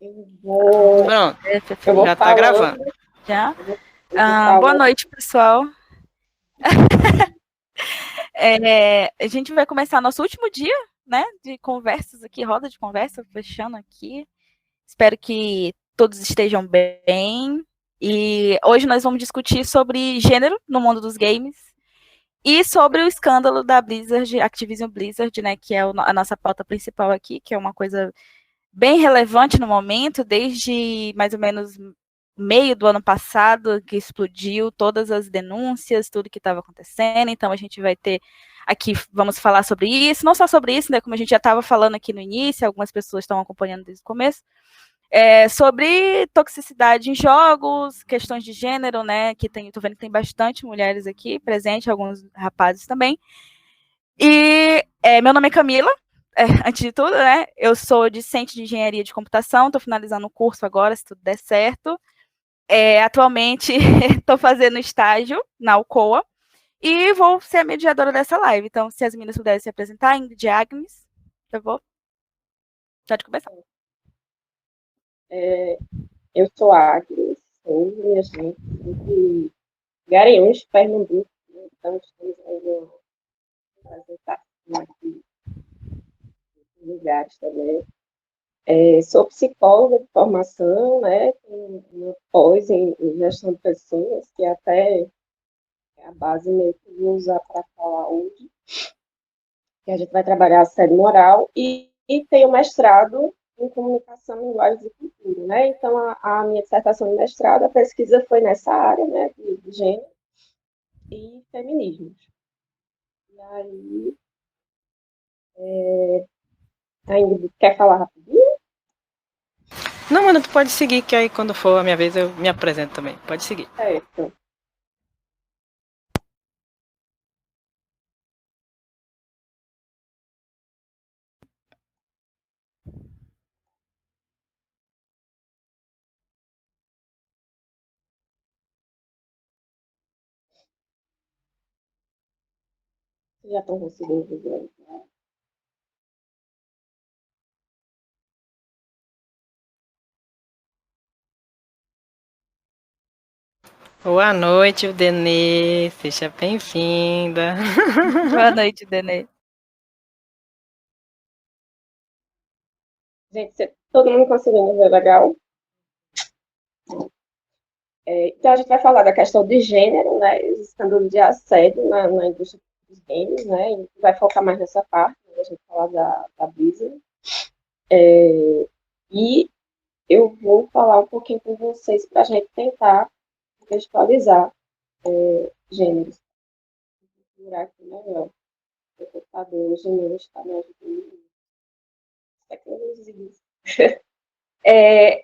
Eu vou, Pronto, eu vou já tá falando, gravando. Já? eu vou Boa falando. noite, pessoal. A gente vai começar nosso último dia, né, de conversas aqui, roda de conversa, fechando aqui. Espero que todos estejam bem. E hoje nós vamos discutir sobre gênero no mundo dos games e sobre o escândalo da Blizzard, Activision Blizzard, né, que é a nossa pauta principal aqui, que é uma coisa bem relevante no momento, desde mais ou menos meio do ano passado, que explodiu todas as denúncias, tudo que estava acontecendo. Então a gente vai ter aqui, vamos falar sobre isso, não só sobre isso, né, como a gente já estava falando aqui no início, algumas pessoas estão acompanhando desde o começo, sobre toxicidade em jogos, questões de gênero, né, que tô vendo que tem bastante mulheres aqui presentes, alguns rapazes também. E meu nome é Camila, antes de tudo, né? Eu sou discente de engenharia de computação, estou finalizando o curso agora, se tudo der certo. Atualmente estou fazendo estágio na Alcoa e vou ser a mediadora dessa live. Então, se as meninas puderem se apresentar, Ingrid Agnes, eu vou. Pode começar. É, eu sou a Agnes, sou minha gente, de Garanhuns, Pernambuco, né? Então estamos aí no apresentação aqui em lugares também. Sou psicóloga de formação, né? Tenho uma pós em gestão de pessoas, que até é a base mesmo que eu vou usar para falar hoje, que a gente vai trabalhar a assédio moral, e tenho mestrado em comunicação, linguagens e cultura, né? Então, a minha dissertação de mestrado, a pesquisa foi nessa área, né, de gênero e feminismos. E aí, a Ingrid quer falar rapidinho? Não, mano, tu pode seguir, que aí quando for a minha vez eu me apresento também. Pode seguir. Certo. Vocês já estão conseguindo ver? Boa noite, Denê. Seja bem-vinda. Boa noite, Denê. Gente, todo mundo conseguindo ver legal? Então, a gente vai falar da questão de gênero, né, os escândalos de assédio na indústria dos games, né, e vai focar mais nessa parte, né, a gente falar da Blizzard. E eu vou falar um pouquinho com vocês para a gente tentar contextualizar gêneros. Vou virar aqui melhor. O computador hoje não está me ajudando. Tecnologia.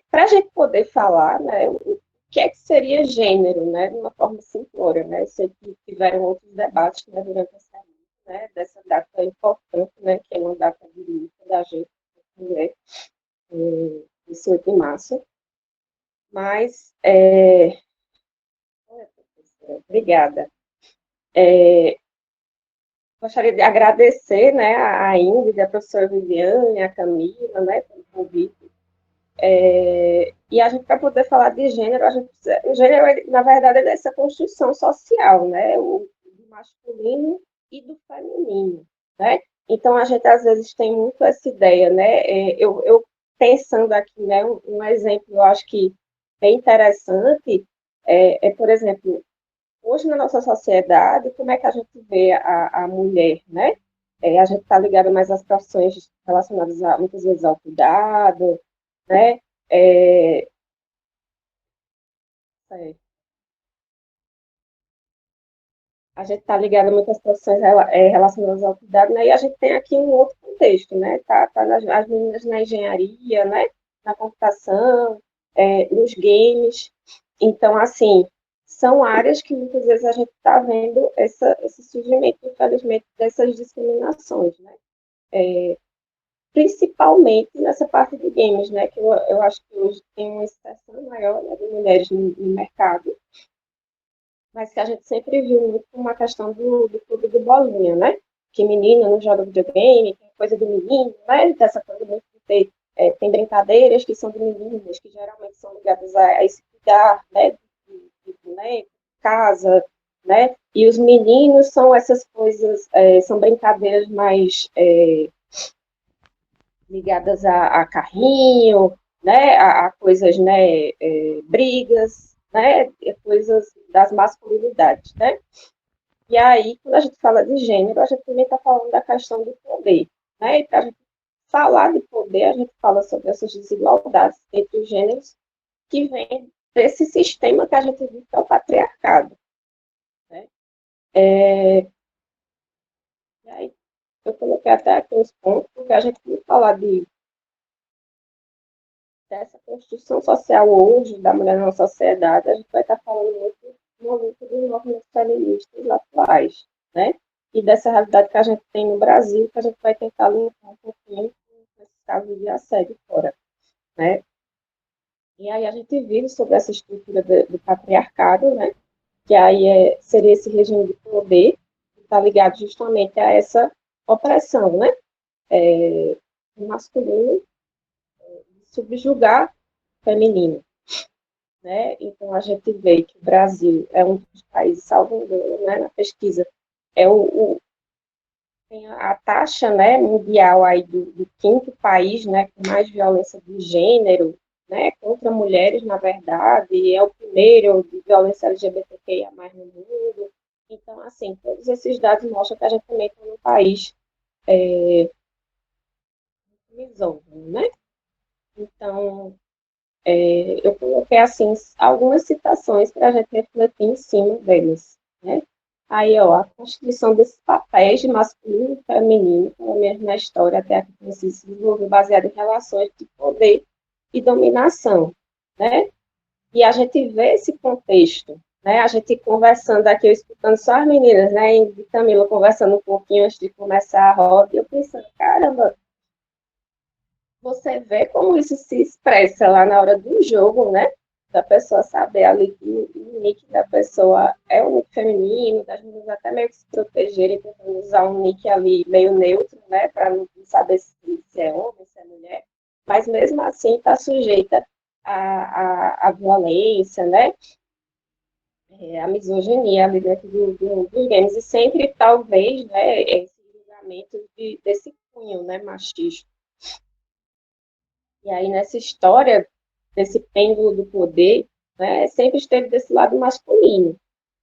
Para a gente poder falar, né, o que é que seria gênero, né, de uma forma simplória, né? Eu sei que tiveram outros debates, né, durante essa semana, né, dessa data importante, né, que é uma data de luta da gente, mulher, 18 de março. Mas, obrigada. Gostaria de agradecer, né, a Ingrid, a professora Viviane, a Camila, né, pelo convite. E a gente, para poder falar de gênero, o gênero, na verdade, é essa construção social, né? Do masculino e do feminino, né? Então, a gente, às vezes, tem muito essa ideia, né? Eu pensando aqui, né, um exemplo, eu acho que bem interessante, por exemplo, hoje na nossa sociedade, como é que a gente vê a mulher, né? A gente está ligado mais às profissões relacionadas, muitas vezes, ao cuidado, né? É, é, a gente está ligado a muitas profissões relacionadas ao cuidado, né? E a gente tem aqui um outro contexto, né? Tá as meninas na engenharia, né? Na computação, nos games. Então, assim, são áreas que muitas vezes a gente está vendo esse surgimento, infelizmente, dessas discriminações, né? Principalmente nessa parte de games, né? Que eu acho que hoje tem uma expressão maior, né, de mulheres no mercado, mas que a gente sempre viu muito uma questão do clube do bolinha, né? Que menina não joga videogame, que é coisa do menino, né? Dessa coisa muito de ter tem brincadeiras que são de meninas, que geralmente são ligadas a esse cuidar, né, de boneco, casa, né, e os meninos são essas coisas, são brincadeiras mais ligadas a carrinho, né, a coisas, né, brigas, né, coisas das masculinidades, né. E aí, quando a gente fala de gênero, a gente também está falando da questão do poder, né, e para a gente falar de poder, a gente fala sobre essas desigualdades entre os gêneros que vem desse sistema que a gente vive, que é o patriarcado, né. E aí, eu coloquei até aqui uns pontos, porque a gente vai falar dessa construção social hoje, da mulher na sociedade, a gente vai estar falando muito dos movimentos feministas atuais, né? E dessa realidade que a gente tem no Brasil, que a gente vai tentar linkar um pouquinho com esse caso de assédio fora, né? E aí a gente vive sobre essa estrutura do patriarcado, né? Que aí seria esse regime de poder, que está ligado justamente a essa opressão, né? Masculino, subjugar o feminino. Né? Então, a gente vê que o Brasil é um dos países, salvo engano, né, na pesquisa, tem a taxa, né, mundial aí do quinto país, né, com mais violência de gênero, né, contra mulheres, na verdade, e é o primeiro de violência LGBTQIA+, no mundo. Então, assim, todos esses dados mostram que a gente também está num país misógino, né? Então, eu coloquei, assim, algumas citações para a gente refletir em cima deles, né? Aí, ó, a constituição desses papéis de masculino e feminino, pelo menos na história, até aqui tem se desenvolveu baseada em relações de poder e dominação, né? E a gente vê esse contexto, né? A gente conversando aqui, eu escutando só as meninas, né? E Camila conversando um pouquinho antes de começar a roda, e eu pensando, caramba, você vê como isso se expressa lá na hora do jogo, né? Da pessoa saber ali que o nick da pessoa é um nick feminino, das meninas até meio que se protegerem, tentando usar um nick ali meio neutro, né? Para não saber se é homem, se é mulher. Mas mesmo assim está sujeita à violência, né? A misoginia ali dentro dos games. E sempre, talvez, né? Esse julgamento desse cunho, né? Machista. E aí, nessa história desse pêndulo do poder, né, sempre esteve desse lado masculino.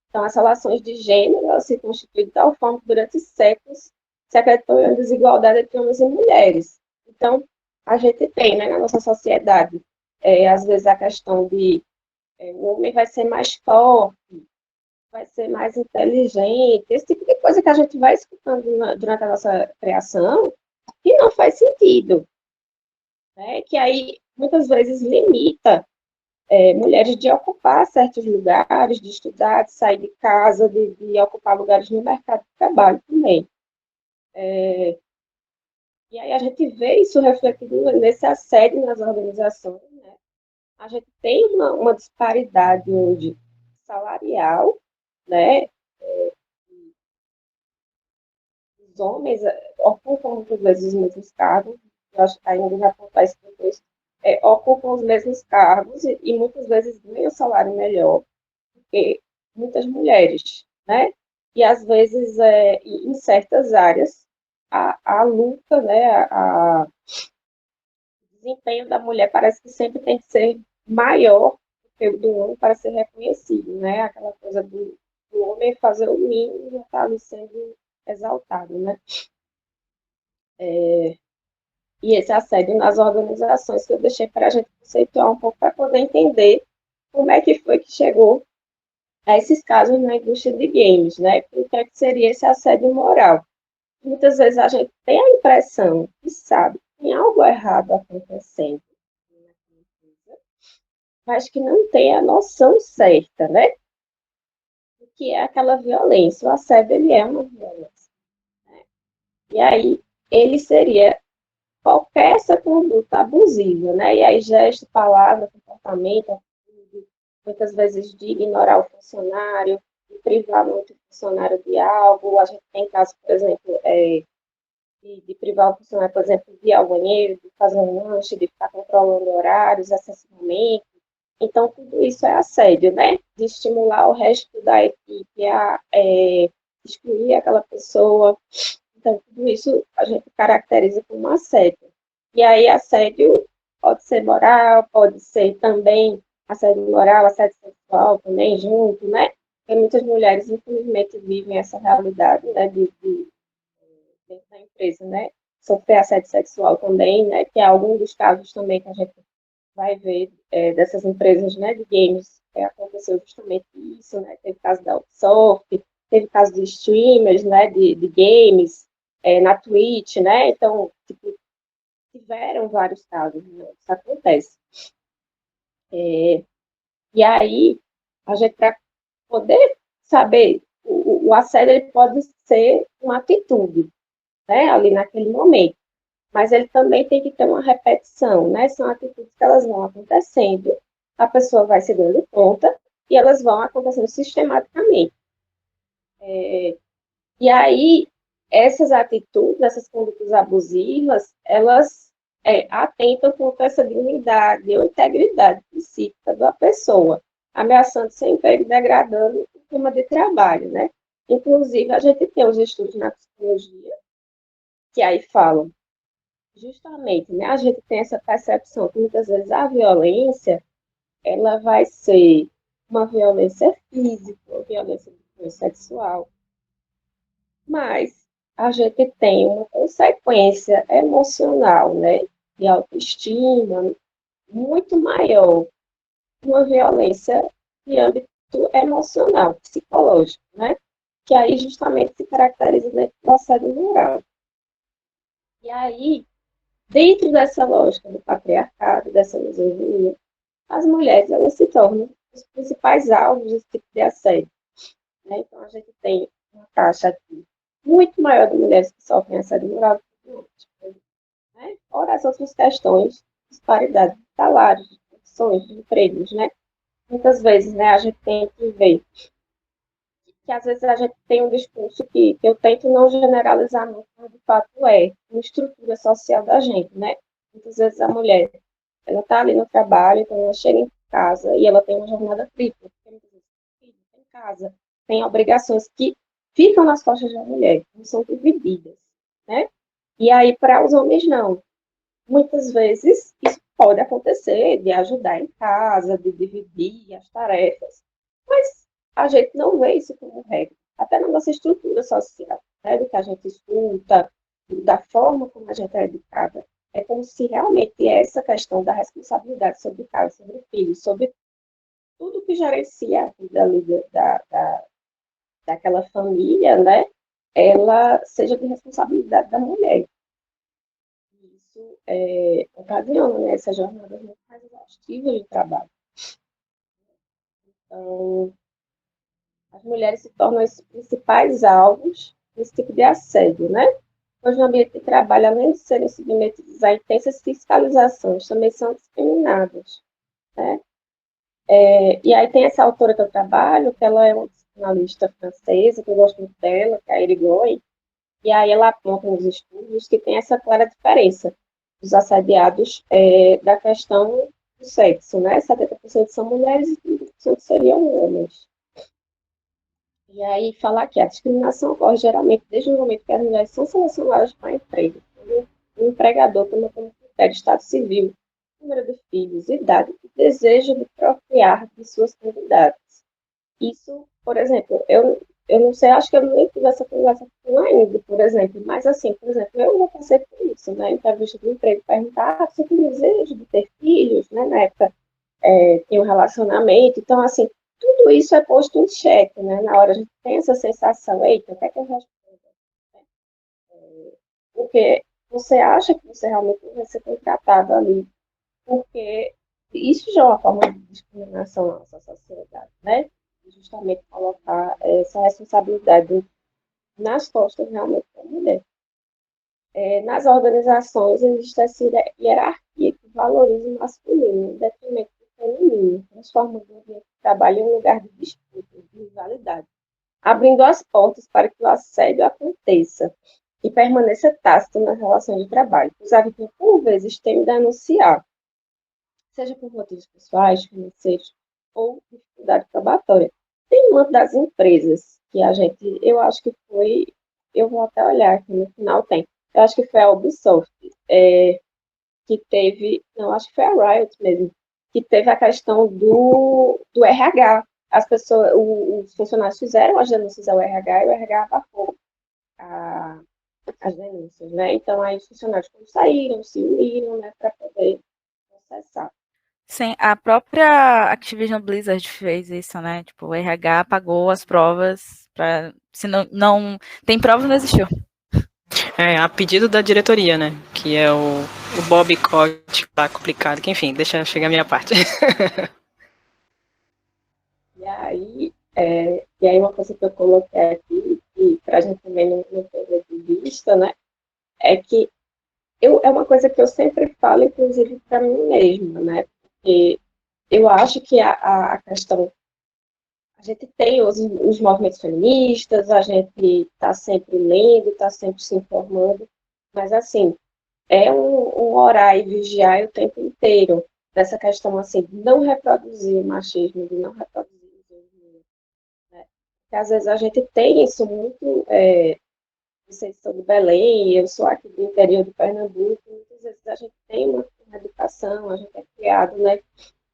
Então, as relações de gênero elas se constituem de tal forma que, durante séculos, se acreditou em desigualdade entre homens e mulheres. Então, a gente tem, né, na nossa sociedade, às vezes, a questão de o homem vai ser mais forte, vai ser mais inteligente, esse tipo de coisa que a gente vai escutando durante a nossa criação, que não faz sentido, né? Que aí muitas vezes limita mulheres de ocupar certos lugares, de estudar, de sair de casa, de ocupar lugares no mercado de trabalho também. E aí a gente vê isso refletido nesse assédio nas organizações, né? A gente tem uma disparidade hoje salarial, né? Os homens ocupam muitas vezes os mesmos cargos, eu acho que ainda já apontar isso depois, ocupam os mesmos cargos e muitas vezes ganham salário melhor que muitas mulheres, né? E às vezes, em certas áreas, a luta, né, o desempenho da mulher parece que sempre tem que ser maior do que o do homem para ser reconhecido, né? Aquela coisa do homem fazer o mínimo e já está ali sendo exaltado, né? E esse assédio nas organizações que eu deixei para a gente conceituar um pouco para poder entender como é que foi que chegou a esses casos na indústria de games, né? O que é que seria esse assédio moral? Muitas vezes a gente tem a impressão que sabe que tem algo errado acontecendo, mas que não tem a noção certa, né? O que é aquela violência. O assédio, ele é uma violência. Né? E aí, ele seria qualquer essa conduta abusiva, né? E aí, gesto, palavra, comportamento, atitude, muitas vezes de ignorar o funcionário, de privar muito o funcionário de algo. A gente tem casos, por exemplo, de privar o funcionário, por exemplo, de ir ao banheiro, de fazer um lanche, de ficar controlando horários, excessivamente. Então, tudo isso é assédio, né? De estimular o resto da equipe a excluir aquela pessoa. Então, tudo isso a gente caracteriza como assédio. E aí, assédio pode ser moral, pode ser também assédio moral, assédio sexual também junto, né? Porque muitas mulheres, infelizmente, vivem essa realidade, né, dentro da empresa, né? Sofrer assédio sexual também, né? Que é algum dos casos também que a gente vai ver dessas empresas, né, de games, aconteceu justamente isso, né? Teve caso da Ubisoft, teve caso de streamers, né, de games, na Twitch, né? Então, tipo, tiveram vários casos, né? Isso acontece. E aí, a gente, para poder saber, o assédio ele pode ser uma atitude, né, ali naquele momento, mas ele também tem que ter uma repetição, né? São atitudes que elas vão acontecendo, a pessoa vai se dando conta e elas vão acontecendo sistematicamente. E aí, essas atitudes, essas condutas abusivas, elas atentam contra essa dignidade ou integridade psíquica da pessoa, ameaçando seu emprego e degradando o clima de trabalho, né? Inclusive, a gente tem os estudos na psicologia que aí falam justamente, né? A gente tem essa percepção que muitas vezes a violência, ela vai ser uma violência física, uma violência sexual, mas a gente tem uma consequência emocional, né, de autoestima muito maior, uma violência de âmbito emocional, psicológico, né, que aí justamente se caracteriza dentro do assédio moral. E aí, dentro dessa lógica do patriarcado, dessa misoginia, as mulheres elas se tornam os principais alvos desse tipo de assédio, né? Então, a gente tem uma taxa aqui muito maior de mulheres que sofrem assédio moral do que homens, né? Fora as outras questões, disparidade de salários, de condições, de empregos, né? Muitas vezes, né, a gente tem que ver que às vezes a gente tem um discurso que eu tento não generalizar muito, mas de fato uma estrutura social da gente, né? Muitas vezes a mulher, ela está ali no trabalho, então ela chega em casa e ela tem uma jornada tripla, porque muitas vezes tem casa, tem obrigações que ficam nas costas da mulher, não são divididas, né? E aí, para os homens, não. Muitas vezes, isso pode acontecer, de ajudar em casa, de dividir as tarefas, mas a gente não vê isso como regra, até na nossa estrutura social, né, do que a gente escuta, da forma como a gente é educada. É como se realmente essa questão da responsabilidade sobre casa, sobre filhos, sobre tudo que gerencia a vida ali daquela família, né, ela seja de responsabilidade da mulher. Isso ocasiona, né, essas jornadas muito mais exaustivas de trabalho. Então, as mulheres se tornam esses principais alvos desse tipo de assédio, né? Pois no ambiente de trabalho, além de serem submetidas a intensas fiscalizações, também são discriminadas, né? E aí tem essa autora que eu trabalho, que ela é uma psicanalista francesa, que eu gosto muito dela, que é a Irigoyen, e aí ela aponta nos estudos que tem essa clara diferença dos assediados da questão do sexo, né? 70% são mulheres e 30% seriam homens. E aí falar que a discriminação ocorre geralmente desde o momento que as mulheres são selecionadas para emprego. O empregador toma como critério estado civil, número de filhos, idade e desejo de procriar de suas candidatas. Isso, por exemplo, eu não sei, acho que eu nem tive essa conversa com ainda, por exemplo, mas assim, por exemplo, eu já passei por isso, né? Entrevista de emprego, perguntar se tem desejo de ter filhos, né? Na época tinha um relacionamento, então assim, tudo isso é posto em xeque, né? Na hora a gente tem essa sensação, eita, o que é que eu respondo? Porque você acha que você realmente vai ser contratado ali, porque isso já é uma forma de discriminação na nossa sociedade, né? Justamente colocar essa responsabilidade nas costas realmente da mulher. Nas organizações existe essa hierarquia que valoriza o masculino, em detrimento do feminino, transformando o ambiente de trabalho em um lugar de disputa, de rivalidade, abrindo as portas para que o assédio aconteça. e permaneça tácito nas relações de trabalho, pois a vítima, por vezes, teme denunciar, seja por motivos pessoais, financeiros ou dificuldade probatória. Tem uma das empresas que a gente, eu acho que foi, eu vou até olhar aqui no final, tem, eu acho que foi a Ubisoft, que teve, não, acho que foi a Riot mesmo, que teve a questão do RH. As pessoas, os funcionários fizeram as denúncias ao RH e o RH abafou as denúncias, né? Então, aí os funcionários quando saíram, se uniram, né, para poder processar. Sim, a própria Activision Blizzard fez isso, né? Tipo, o RH pagou as provas para se não tem prova, não existiu. A pedido da diretoria, né? Que é o Bob Kotick lá complicado, que enfim, deixa chegar a minha parte. E aí uma coisa que eu coloquei aqui, e para a gente também não perder de vista, né? É que é uma coisa que eu sempre falo, inclusive para mim mesma, né? Porque eu acho que a questão. A gente tem os movimentos feministas, a gente está sempre lendo, está sempre se informando, mas assim, é um orar e vigiar o tempo inteiro dessa questão assim, de não reproduzir o machismo, de não reproduzir o misoginia, né? Porque às vezes a gente tem isso muito, vocês são de Belém, eu sou aqui do interior de Pernambuco, muitas vezes a gente tem uma educação, a gente é criado, né?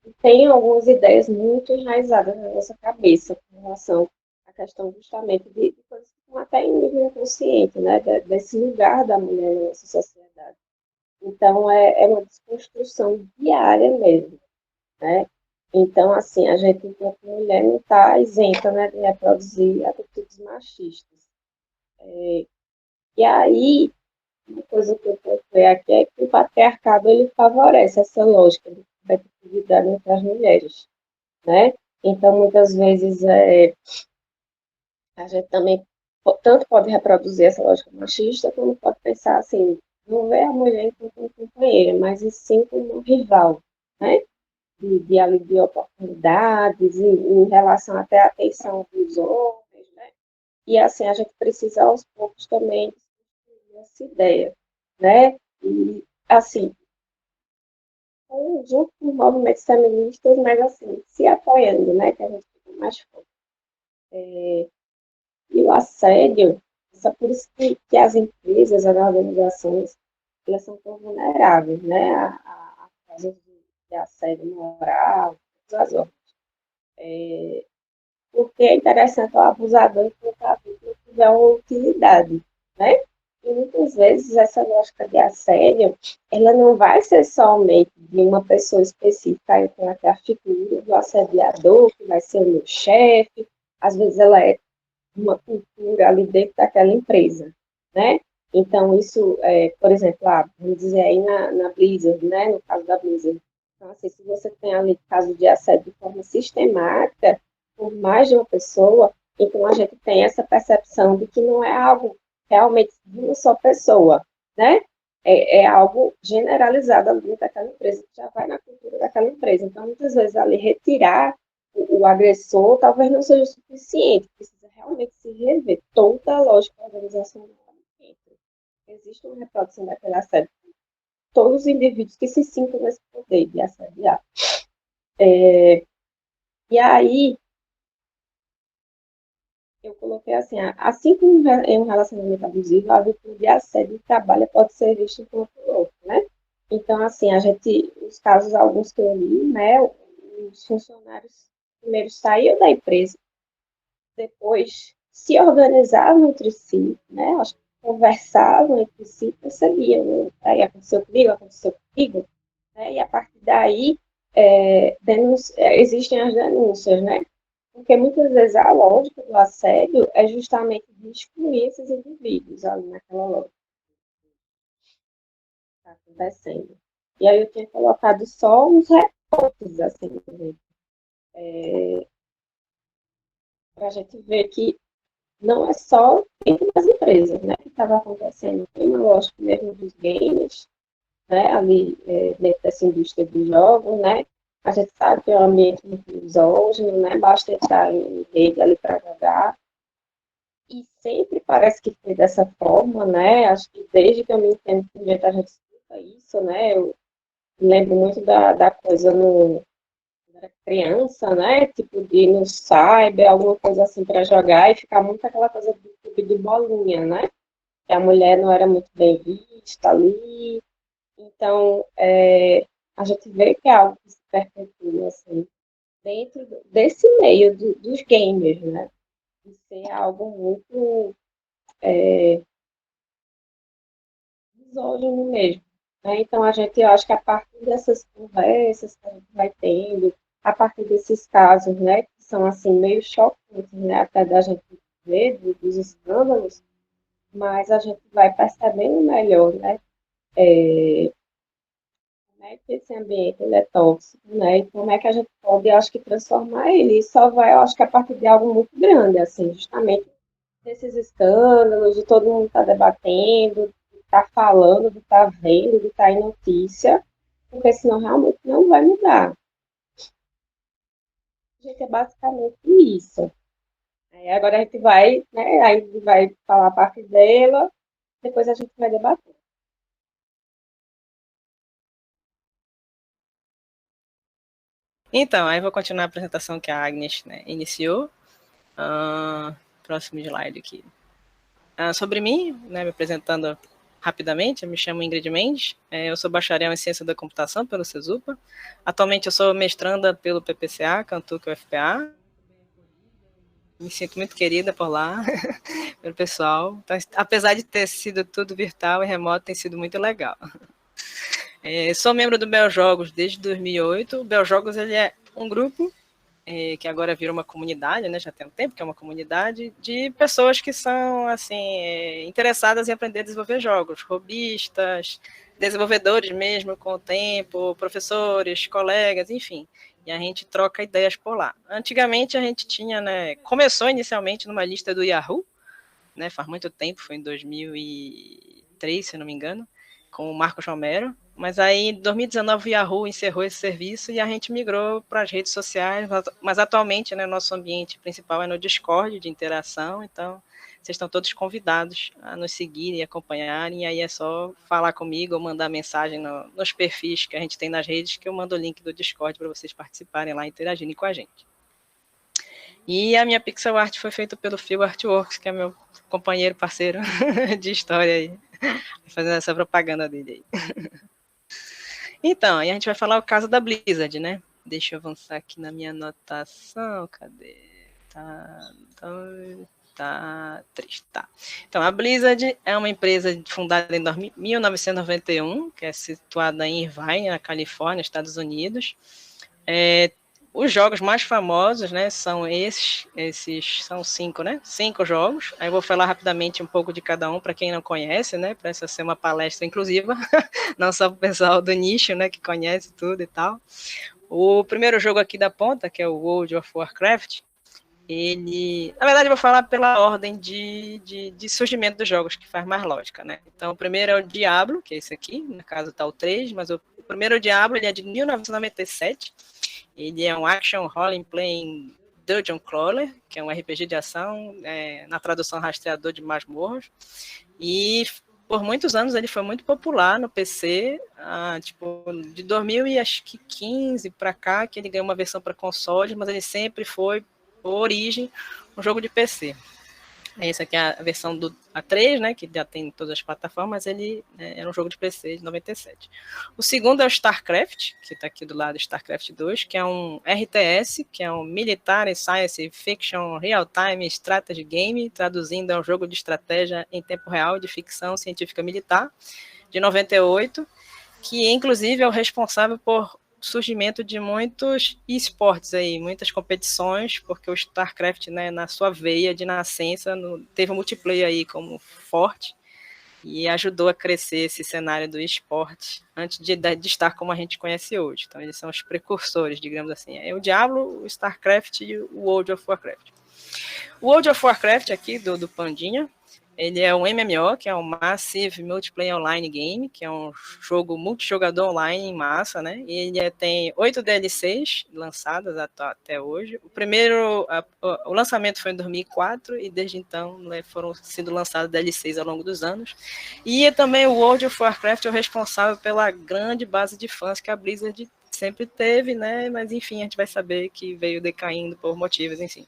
E tem algumas ideias muito enraizadas na nossa cabeça com relação à questão justamente de coisas que estão até em nível inconsciente, né? Desse lugar da mulher na nossa sociedade. Então, é uma desconstrução diária mesmo, né? Então, assim, a gente, enquanto mulher, não está isenta, né, de reproduzir atitudes machistas. E aí, uma coisa que eu coloquei aqui é que o patriarcado, ele favorece essa lógica de competitividade entre as mulheres, né? Então, muitas vezes, a gente também tanto pode reproduzir essa lógica machista, como pode pensar assim, não ver a mulher enquanto uma companheira, mas e sim como um rival, né? De oportunidades, em relação até à atenção dos homens, né? E assim, a gente precisa aos poucos também discutir essa ideia, né? E assim, junto com movimentos feministas, mas assim, se apoiando, né? Que a gente fica mais forte. E o assédio, só por isso que as empresas, as organizações, elas são tão vulneráveis, né? A casos de assédio moral, todas as outras. Porque é interessante o abusador enquanto a vítima tiver uma utilidade, né? E muitas vezes essa lógica de assédio, ela não vai ser somente de uma pessoa específica, então até a figura do assediador, que vai ser o meu chefe, às vezes ela é uma cultura ali dentro daquela empresa, né? Então, isso, por exemplo, vamos dizer aí na Blizzard, né? No caso da Blizzard. Então, assim, se você tem ali caso de assédio de forma sistemática, por mais de uma pessoa, então a gente tem essa percepção de que não é algo realmente de uma só pessoa, né? É algo generalizado ali dentro daquela empresa, que já vai na cultura daquela empresa. Então, muitas vezes, ali retirar o agressor talvez não seja o suficiente, precisa realmente se rever toda a lógica da organização do dentro. Existe uma reprodução daquele assédio. Todos os indivíduos que se sintam nesse poder de assediar. E aí, eu coloquei assim como em um relacionamento abusivo, a vítima de assédio de trabalho pode ser vista como outro, né? Então, assim, os casos, alguns que eu li, né, os funcionários primeiro saíram da empresa, depois se organizavam entre si, né? Acho que conversavam entre si, percebiam, né? Aí aconteceu comigo, né? E a partir daí existem as denúncias, né? Porque muitas vezes a lógica do assédio é justamente de excluir esses indivíduos ali naquela lógica que está acontecendo. E aí eu tinha colocado só uns recortes, assim, para a gente ver que não é só dentro das empresas, né, que estava acontecendo. Tem uma lógica mesmo dos games, né, ali dentro dessa indústria dos jogos, né, a gente sabe que é um ambiente muito misógino, né, basta estar em rede ali para jogar, E sempre parece que foi dessa forma, né? Acho que desde que eu me entendo por gente, a gente escuta isso, né? Eu lembro muito da coisa no quando era criança, né? Tipo, de ir no cyber, alguma coisa assim para jogar e ficar muito aquela coisa do clube de bolinha, né? Que a mulher não era muito bem vista ali. Então, a gente vê que é algo que se perpetua, assim, dentro desse meio dos gamers, né? De ser algo muito misógino mesmo. Né? Então, eu acho que a partir dessas conversas que a gente vai tendo, a partir desses casos, né, que são, assim, meio chocantes, né, até da gente ver, dos escândalos, mas a gente vai percebendo melhor, né, como é que esse ambiente ele é tóxico, né, e como é que a gente pode, eu acho que, transformar ele, e só vai, eu acho que a partir de algo muito grande, assim, justamente desses escândalos, de todo mundo estar debatendo, de estar falando, de estar vendo, de estar em notícia, porque senão realmente não vai mudar. Gente, é basicamente isso. Aí agora a gente vai, né, aí vai falar a parte dela, depois a gente vai debater. Então, aí vou continuar a apresentação que a Agnes, né, iniciou. Próximo slide aqui. Sobre mim, né, me apresentando rapidamente, eu me chamo Ingrid Mendes, eu sou bacharel em Ciência da Computação pelo CESUPA. Atualmente eu sou mestranda pelo PPCA, Cantuc UFPA. Me sinto muito querida por lá, pelo pessoal. Então, apesar de ter sido tudo virtual e remoto, tem sido muito legal. Sou membro do Beljogos desde 2008. O Beljogos ele é um grupo que agora virou uma comunidade, né, já tem um tempo que é uma comunidade, de pessoas que são assim interessadas em aprender a desenvolver jogos, hobbyistas, desenvolvedores mesmo com o tempo, professores, colegas, enfim. E a gente troca ideias por lá. Antigamente a gente tinha, né, começou inicialmente numa lista do Yahoo, né, faz muito tempo, foi em 2003, se não me engano, com o Marcos Romero, mas aí em 2019 o Yahoo encerrou esse serviço e a gente migrou para as redes sociais, mas atualmente, né, nosso ambiente principal é no Discord de interação, então vocês estão todos convidados a nos seguirem e acompanharem, e aí é só falar comigo ou mandar mensagem nos perfis que a gente tem nas redes, que eu mando o link do Discord para vocês participarem lá e interagirem com a gente. E a minha pixel art foi feita pelo Phil Artworks, que é meu companheiro, parceiro de história aí, fazendo essa propaganda dele aí. Então, aí a gente vai falar o caso da Blizzard, né? Deixa eu avançar aqui na minha anotação, cadê? Tá triste, tá. Então, a Blizzard é uma empresa fundada em 1991, que é situada em Irvine, na Califórnia, Estados Unidos. Os jogos mais famosos, né, são esses são 5, né? 5 jogos. Aí eu vou falar rapidamente um pouco de cada um para quem não conhece, né? Para essa ser uma palestra inclusiva, não só para o pessoal do nicho, né, que conhece tudo e tal. O primeiro jogo aqui da ponta, que é o World of Warcraft, na verdade, eu vou falar pela ordem de surgimento dos jogos, que faz mais lógica, né? Então, o primeiro é o Diablo, que é esse aqui, no caso está o 3, mas o primeiro Diablo ele é de 1997. Ele é um action role-playing dungeon crawler, que é um RPG de ação, na tradução rastreador de masmorras. E por muitos anos ele foi muito popular no PC, tipo, de 2015 para cá, que ele ganhou uma versão para console, mas ele sempre foi, por origem, um jogo de PC. Essa aqui é a versão do A3, né, que já tem em todas as plataformas, ele era um jogo de PC de 97. O segundo é o StarCraft, que está aqui do lado do StarCraft 2, que é um RTS, que é um Military Science Fiction Real-Time Strategy Game, traduzindo é um jogo de estratégia em tempo real de ficção científica militar, de 98, que inclusive é o responsável por surgimento de muitos esportes aí, muitas competições, porque o StarCraft, né, na sua veia de nascença, teve um multiplayer aí como forte e ajudou a crescer esse cenário do esporte antes de estar como a gente conhece hoje. Então eles são os precursores, digamos assim. É o Diablo, o StarCraft e o World of Warcraft. O World of Warcraft aqui, do Pandinha, Ele é um MMO, que é um Massive Multiplayer Online Game, que é um jogo multijogador online em massa, né? E ele tem 8 DLCs lançadas até hoje. O lançamento foi em 2004 e desde então, né, foram sendo lançados DLCs ao longo dos anos. E também o World of Warcraft é o responsável pela grande base de fãs que a Blizzard sempre teve, né? Mas enfim, a gente vai saber que veio decaindo por motivos, enfim.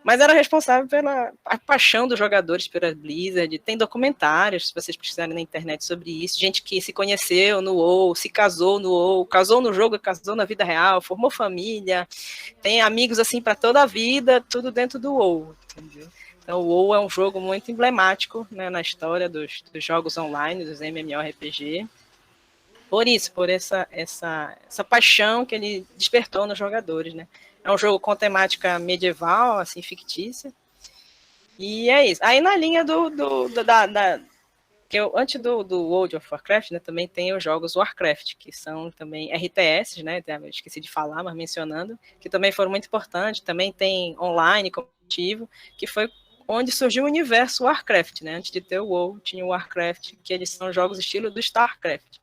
Mas era responsável pela paixão dos jogadores pela Blizzard. Tem documentários, se vocês precisarem na internet sobre isso. Gente que se conheceu no WoW, se casou no WoW, casou no jogo, casou na vida real, formou família. Tem amigos assim para toda a vida, tudo dentro do WoW, entendeu? Então o WoW é um jogo muito emblemático, né, na história dos jogos online, dos MMORPG. Por isso, por essa paixão que ele despertou nos jogadores, né? É um jogo com temática medieval, assim, fictícia. E é isso. Aí na linha antes do World of Warcraft, né, também tem os jogos Warcraft, que são também RTS, né? Eu esqueci de falar, mas mencionando, que também foram muito importantes. Também tem online, competitivo, que foi onde surgiu o universo Warcraft, né? Antes de ter o WoW, tinha o Warcraft, que eles são jogos estilo do StarCraft.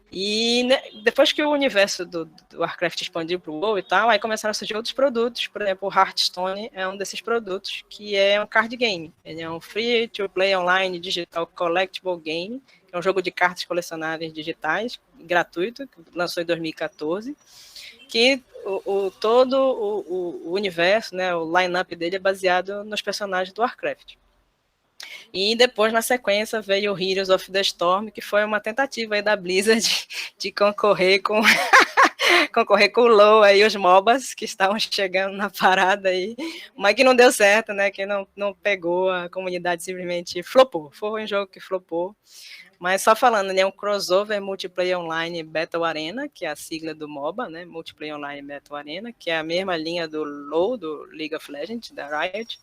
E né, depois que o universo do Warcraft expandiu para o WoW e tal, aí começaram a surgir outros produtos. Por exemplo, o Hearthstone é um desses produtos, que é um card game. Ele é um free-to-play online digital collectible game, que é um jogo de cartas colecionáveis digitais, gratuito, que lançou em 2014, que todo o universo, né, o line-up dele é baseado nos personagens do Warcraft. E depois, na sequência, veio o Heroes of the Storm, que foi uma tentativa aí da Blizzard de concorrer com o LoL aí, os MOBAs que estavam chegando na parada aí, mas que não deu certo, né? Que não pegou, a comunidade simplesmente flopou. Foi um jogo que flopou. Mas só falando, ele é um crossover Multiplayer Online Battle Arena, que é a sigla do MOBA, né? Multiplayer Online Battle Arena, que é a mesma linha do LoL, do League of Legends, da Riot,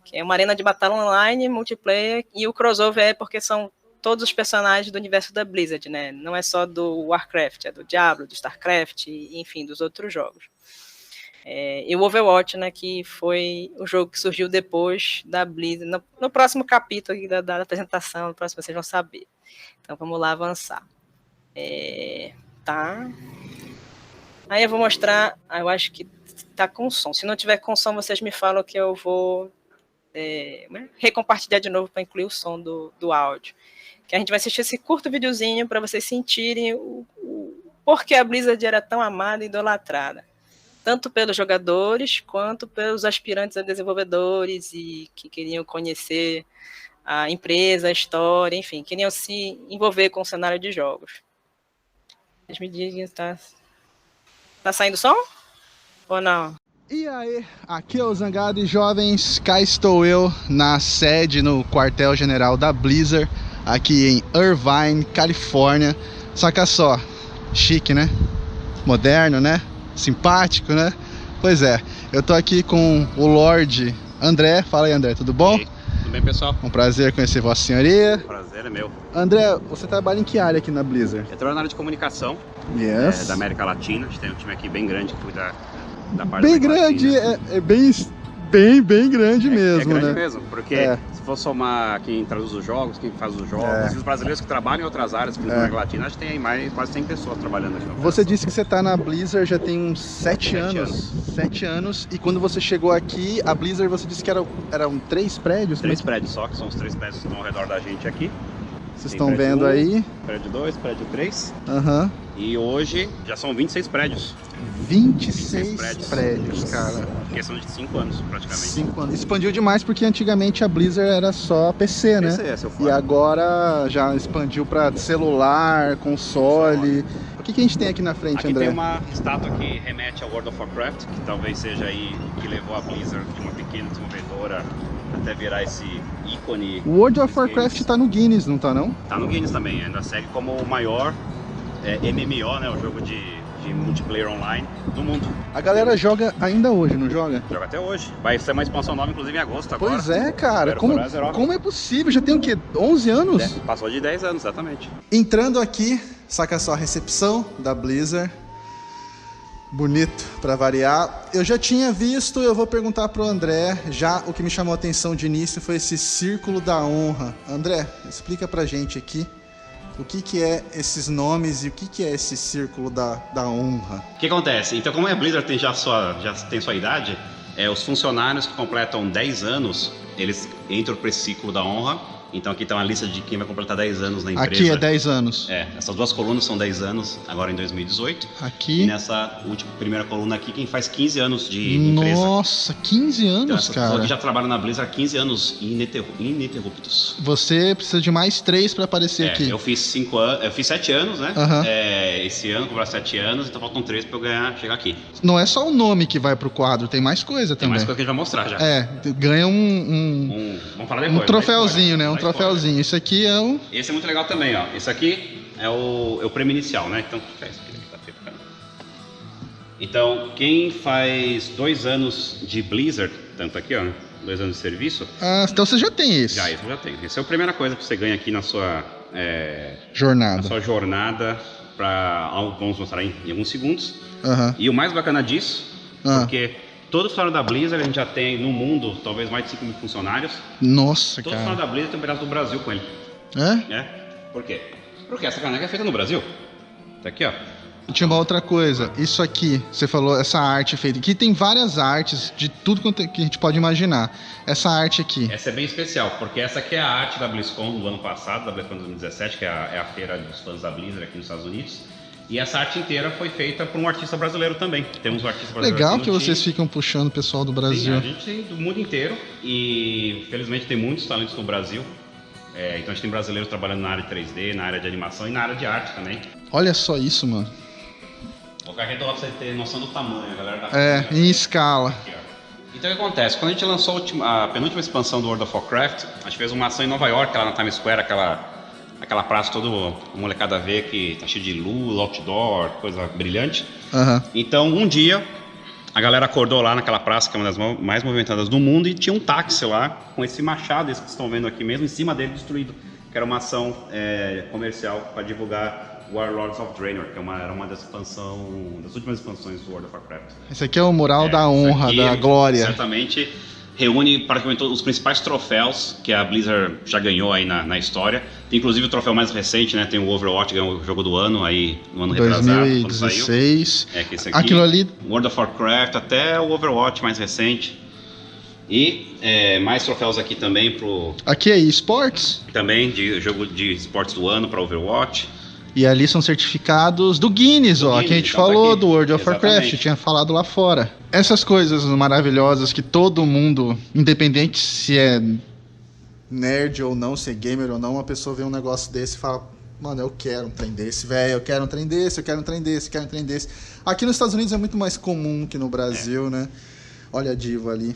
que é uma arena de batalha online, multiplayer, e o crossover é porque são todos os personagens do universo da Blizzard, né? Não é só do Warcraft, é do Diablo, do StarCraft, enfim, dos outros jogos. E o Overwatch, né, que foi o jogo que surgiu depois da Blizzard. No próximo capítulo aqui da apresentação, no próximo vocês vão saber. Então vamos lá avançar. Tá. Aí eu vou mostrar, eu acho que tá com som. Se não tiver com som, vocês me falam que eu vou recompartilhar de novo para incluir o som do áudio. Que a gente vai assistir esse curto videozinho para vocês sentirem o porquê a Blizzard era tão amada e idolatrada. Tanto pelos jogadores, quanto pelos aspirantes a desenvolvedores e que queriam conhecer a empresa, a história, enfim, queriam se envolver com o cenário de jogos. Vocês me digam, tá saindo som? Ou não? E aí, aqui é o Zangado e jovens, cá estou eu na sede, no quartel-general da Blizzard, aqui em Irvine, Califórnia. Saca só, chique, né? Moderno, né? Simpático, né? Pois é, eu tô aqui com o Lorde André. Fala aí, André, tudo bom? Tudo bem, pessoal? Um prazer conhecer Vossa Senhoria. Prazer é meu. André, você trabalha em que área aqui na Blizzard? Eu trabalho na área de comunicação, Yes. da América Latina. A gente tem um time aqui bem grande que cuida da parte Bem da América grande, Latina. é bem grande mesmo, grande né? mesmo, porque se for somar quem traduz os jogos, quem faz os jogos, e os brasileiros que trabalham em outras áreas que na América Latina, a gente tem mais quase 100 pessoas trabalhando aqui. Você disse que você está na Blizzard já tem uns 7 anos. 7 anos. E quando você chegou aqui, a Blizzard, você disse que eram 3 prédios? 3 prédios só, que são os 3 prédios que estão ao redor da gente aqui. Vocês estão vendo aí? Prédio 2, prédio 3. Aham. E hoje já são 26 prédios. 26 prédios, cara. Questão de 5 anos, praticamente. 5 anos. Expandiu demais porque antigamente a Blizzard era só PC, né? E agora já expandiu para celular, console. O que a gente tem aqui na frente, aqui André? Tem uma estátua que remete ao World of Warcraft, que talvez seja aí que levou a Blizzard de uma pequena desenvolvedora até virar esse ícone. O World of Warcraft tá no Guinness, não tá não? Tá no Guinness também, ainda segue como o maior MMO, né, o jogo de multiplayer online do mundo. A galera joga ainda hoje, não joga? Joga até hoje. Vai ser uma expansão nova, inclusive em agosto agora. Pois é, cara. Como é possível? Já tem o quê? 11 anos? Passou de 10 anos, exatamente. Entrando aqui, saca só a recepção da Blizzard. Bonito, pra variar. Eu já tinha visto, eu vou perguntar pro André. Já o que me chamou a atenção de início foi esse Círculo da Honra. André, explica pra gente aqui o que é esses nomes e o que é esse Círculo da Honra. O que acontece? Então, como a Blizzard tem já tem sua idade, os funcionários que completam 10 anos, eles entram para esse Círculo da Honra. Então aqui está uma lista de quem vai completar 10 anos na empresa. Aqui é 10 anos. Essas duas colunas são 10 anos, agora em 2018. Aqui. E nessa primeira coluna aqui, quem faz 15 anos de empresa. Nossa, 15 anos, então, essas cara. pessoas que já trabalham na Blizzard há 15 anos ininterruptos. Você precisa de mais 3 para aparecer aqui. Eu fiz 7 anos, né? Uhum. Esse ano, comprar 7 anos, então faltam 3 para eu chegar aqui. Não é só o nome que vai pro quadro, tem mais coisa também. Tem mais coisa que a gente vai mostrar já. Ganha vamos falar depois, um troféuzinho, né? Um troféuzinho. Isso aqui é o... Esse é muito legal também, ó. Esse aqui é o prêmio inicial, né? Então, isso aqui tá feito, cara. Então, quem faz 2 anos de Blizzard, tanto aqui, ó, 2 anos de serviço... então você já tem esse. Já, isso eu já tenho. Essa é a primeira coisa que você ganha aqui na sua... jornada. Na sua jornada, vamos mostrar em alguns segundos. Uhum. E o mais bacana disso, porque... Todo funcionário da Blizzard, a gente já tem no mundo, talvez mais de 5 mil funcionários. Nossa, Todo cara. funcionário da Blizzard tem um pedaço do Brasil com ele. Por quê? Porque essa caneca é feita no Brasil. Tá aqui, ó. E tinha uma outra coisa. Isso aqui, você falou, essa arte feita. Aqui tem várias artes de tudo que a gente pode imaginar. Essa arte aqui. Essa é bem especial, porque essa aqui é a arte da BlizzCon do ano passado, da BlizzCon 2017, que é a feira dos fãs da Blizzard aqui nos Estados Unidos. E essa arte inteira foi feita por um artista brasileiro também. Temos um artista brasileiro. Legal que vocês ficam puxando o pessoal do Brasil. Sim, a gente tem do mundo inteiro e felizmente tem muitos talentos no Brasil. Então a gente tem brasileiros trabalhando na área de 3D, na área de animação e na área de arte também. Olha só isso, mano. Vou ficar redondado pra você ter noção do tamanho, galera. Em escala. Aqui, então o que acontece? Quando a gente lançou a penúltima expansão do World of Warcraft, a gente fez uma ação em Nova York, lá na Times Square, aquela praça toda a molecada vê que tá cheio de luz, outdoor, coisa brilhante. Uhum. Então, um dia, a galera acordou lá naquela praça, que é uma das mais movimentadas do mundo, e tinha um táxi lá, com esse machado, esse que estão vendo aqui mesmo, em cima dele, destruído. Que era uma ação comercial para divulgar Warlords of Draenor, que era uma das últimas expansões do World of Warcraft. Esse aqui é o mural da honra, da glória. Certamente reúne praticamente os principais troféus que a Blizzard já ganhou aí na história. Tem inclusive o troféu mais recente, né? Tem o Overwatch, que ganhou o jogo do ano, aí no ano retrasado, 2016. Quando saiu. Que esse aqui, aquilo ali... World of Warcraft, até o Overwatch mais recente. E mais troféus aqui também pro... Aqui é eSports? Também, de jogo de esportes do ano para Overwatch. E ali são certificados do Guinness, ó, que a gente falou do World of Warcraft, tinha falado lá fora. Essas coisas maravilhosas que todo mundo, independente se é nerd ou não, se é gamer ou não, uma pessoa vê um negócio desse e fala, mano, eu quero um trem desse, velho, eu quero um trem desse, eu quero um trem desse, eu quero um trem desse. Aqui nos Estados Unidos é muito mais comum que no Brasil, né? Olha a diva ali.